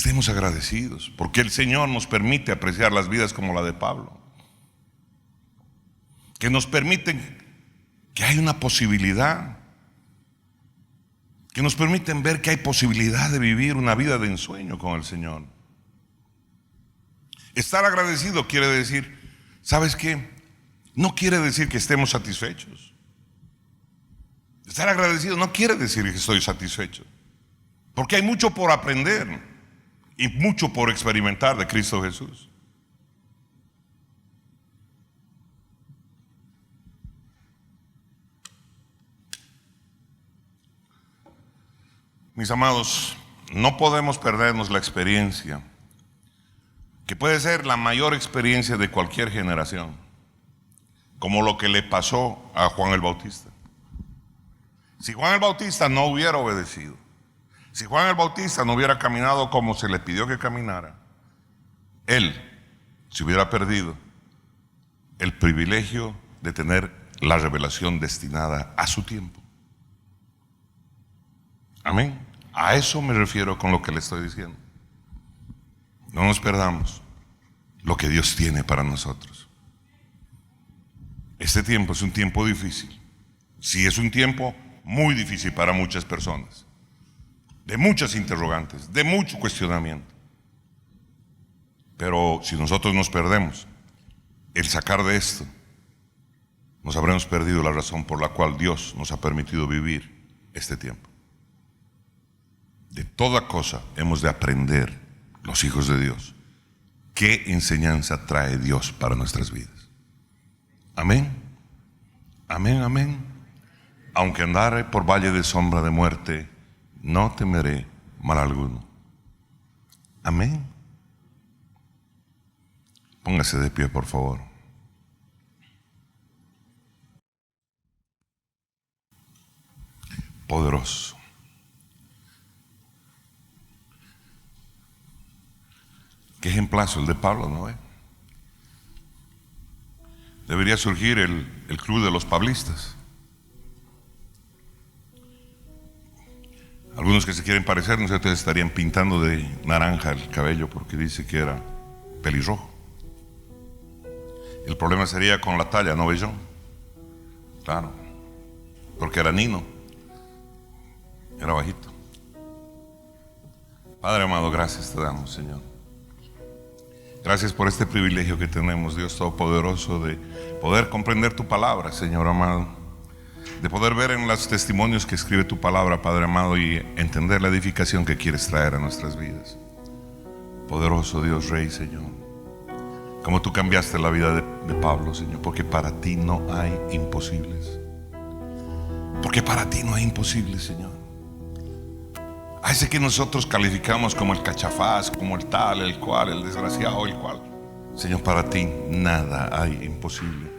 Speaker 2: estemos agradecidos, porque el Señor nos permite apreciar las vidas como la de Pablo, que nos permiten que hay una posibilidad, que nos permiten ver que hay posibilidad de vivir una vida de ensueño con el Señor. Estar agradecido quiere decir, ¿sabes qué? No quiere decir que estemos satisfechos. Estar agradecido no quiere decir que estoy satisfecho, porque hay mucho por aprender y mucho por experimentar de Cristo Jesús. Mis amados, no podemos perdernos la experiencia, que puede ser la mayor experiencia de cualquier generación, como lo que le pasó a Juan el Bautista. Si Juan el Bautista no hubiera obedecido, si Juan el Bautista no hubiera caminado como se le pidió que caminara, él se hubiera perdido el privilegio de tener la revelación destinada a su tiempo. Amén. A eso me refiero con lo que le estoy diciendo. No nos perdamos lo que Dios tiene para nosotros. Este tiempo es un tiempo difícil. Sí, es un tiempo muy difícil para muchas personas, de muchas interrogantes, de mucho cuestionamiento. Pero si nosotros nos perdemos el sacar de esto, nos habremos perdido la razón por la cual Dios nos ha permitido vivir este tiempo. De toda cosa hemos de aprender, los hijos de Dios, qué enseñanza trae Dios para nuestras vidas. Amén. Amén, amén. Aunque andare por valle de sombra de muerte, no temeré mal alguno. Amén. Póngase de pie, por favor. Poderoso. Qué ejemplazo el de Pablo, ¿no? Debería surgir el club de los pablistas. Algunos que se quieren parecer, no sé, ustedes estarían pintando de naranja el cabello porque dice que era pelirrojo. El problema sería con la talla, ¿no ves yo? Claro, porque era Nino, era bajito. Padre amado, gracias te damos, Señor. Gracias por este privilegio que tenemos, Dios Todopoderoso, de poder comprender tu palabra, Señor amado, de poder ver en los testimonios que escribe tu palabra, Padre amado, y entender la edificación que quieres traer a nuestras vidas. Poderoso Dios Rey, Señor, como tú cambiaste la vida de Pablo, Señor, porque para ti no hay imposibles. Porque para ti no hay imposibles, Señor. A ese que nosotros calificamos como el cachafaz, como el tal, el cual, el desgraciado, el cual, Señor, para ti nada hay imposible.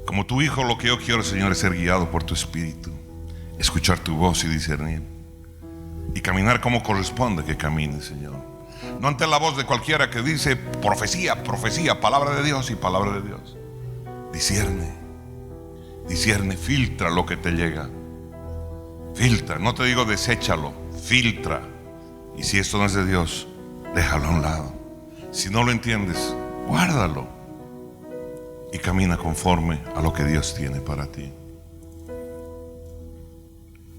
Speaker 2: Como tu hijo, lo que yo quiero, Señor, es ser guiado por tu espíritu, escuchar tu voz y discernir, y caminar como corresponde que camine, Señor. No ante la voz de cualquiera que dice profecía, profecía, palabra de Dios y palabra de Dios. Discierne, discierne, filtra lo que te llega. Filtra, no te digo deséchalo, filtra. Y si esto no es de Dios, déjalo a un lado. Si no lo entiendes, guárdalo y camina conforme a lo que Dios tiene para ti.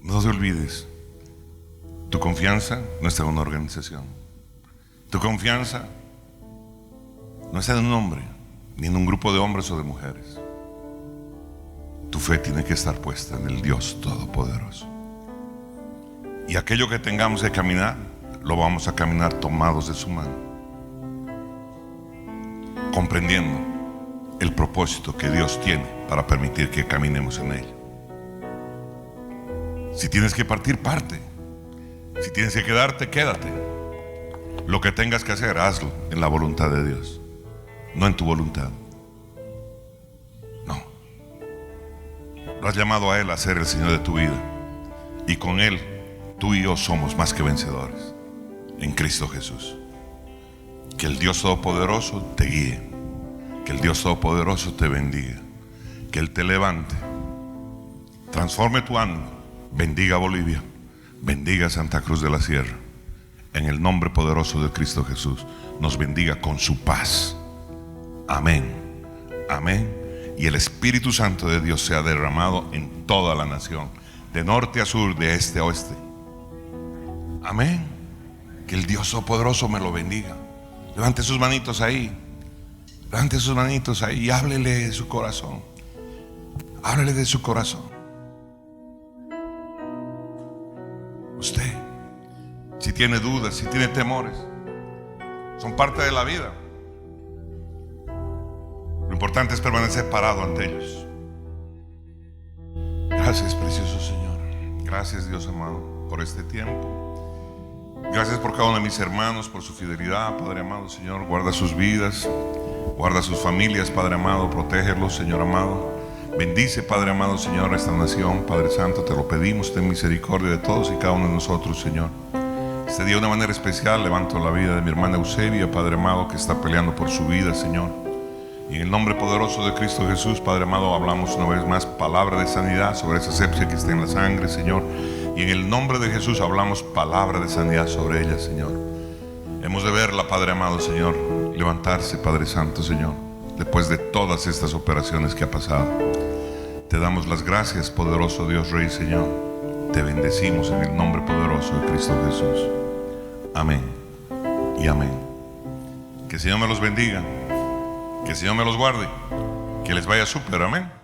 Speaker 2: No te olvides, tu confianza no está en una organización. Tu confianza no está en un hombre, ni en un grupo de hombres o de mujeres. Tu fe tiene que estar puesta en el Dios Todopoderoso. Y aquello que tengamos que caminar, lo vamos a caminar tomados de su mano, comprendiendo el propósito que Dios tiene para permitir que caminemos en él. Si tienes que partir, parte. Si tienes que quedarte, quédate. Lo que tengas que hacer, hazlo en la voluntad de Dios, no en tu voluntad. No. Lo has llamado a Él a ser el Señor de tu vida, y con Él tú y yo somos más que vencedores en Cristo Jesús. Que el Dios Todopoderoso te guíe, que el Dios Todopoderoso te bendiga, que Él te levante, transforme tu ánimo, bendiga Bolivia, bendiga Santa Cruz de la Sierra, en el nombre poderoso de Cristo Jesús, nos bendiga con su paz. Amén, amén. Y el Espíritu Santo de Dios sea derramado en toda la nación, de norte a sur, de este a oeste. Amén. Que el Dios Todopoderoso me lo bendiga. Levante sus manitos ahí. Levante sus manitos ahí y háblele de su corazón. Háblele de su corazón. Usted, si tiene dudas, si tiene temores, son parte de la vida. Lo importante es permanecer parado ante ellos. Gracias, precioso Señor. Gracias, Dios amado, por este tiempo. Gracias por cada uno de mis hermanos, por su fidelidad, Padre amado, Señor. Guarda sus vidas, guarda sus familias, Padre amado. Protégelos, Señor amado. Bendice, Padre amado, Señor, a esta nación, Padre Santo. Te lo pedimos, ten misericordia de todos y cada uno de nosotros, Señor. Este día de una manera especial levanto la vida de mi hermana Eusebia, Padre amado, que está peleando por su vida, Señor. Y en el nombre poderoso de Cristo Jesús, Padre amado, hablamos una vez más palabra de sanidad sobre esa sepsia que está en la sangre, Señor. Y en el nombre de Jesús hablamos palabra de sanidad sobre ella, Señor. Hemos de verla, Padre amado, Señor, levantarse, Padre Santo, Señor, después de todas estas operaciones que ha pasado. Te damos las gracias, poderoso Dios Rey, Señor. Te bendecimos en el nombre poderoso de Cristo Jesús. Amén y amén. Que el Señor me los bendiga. Que el Señor me los guarde. Que les vaya súper, amén.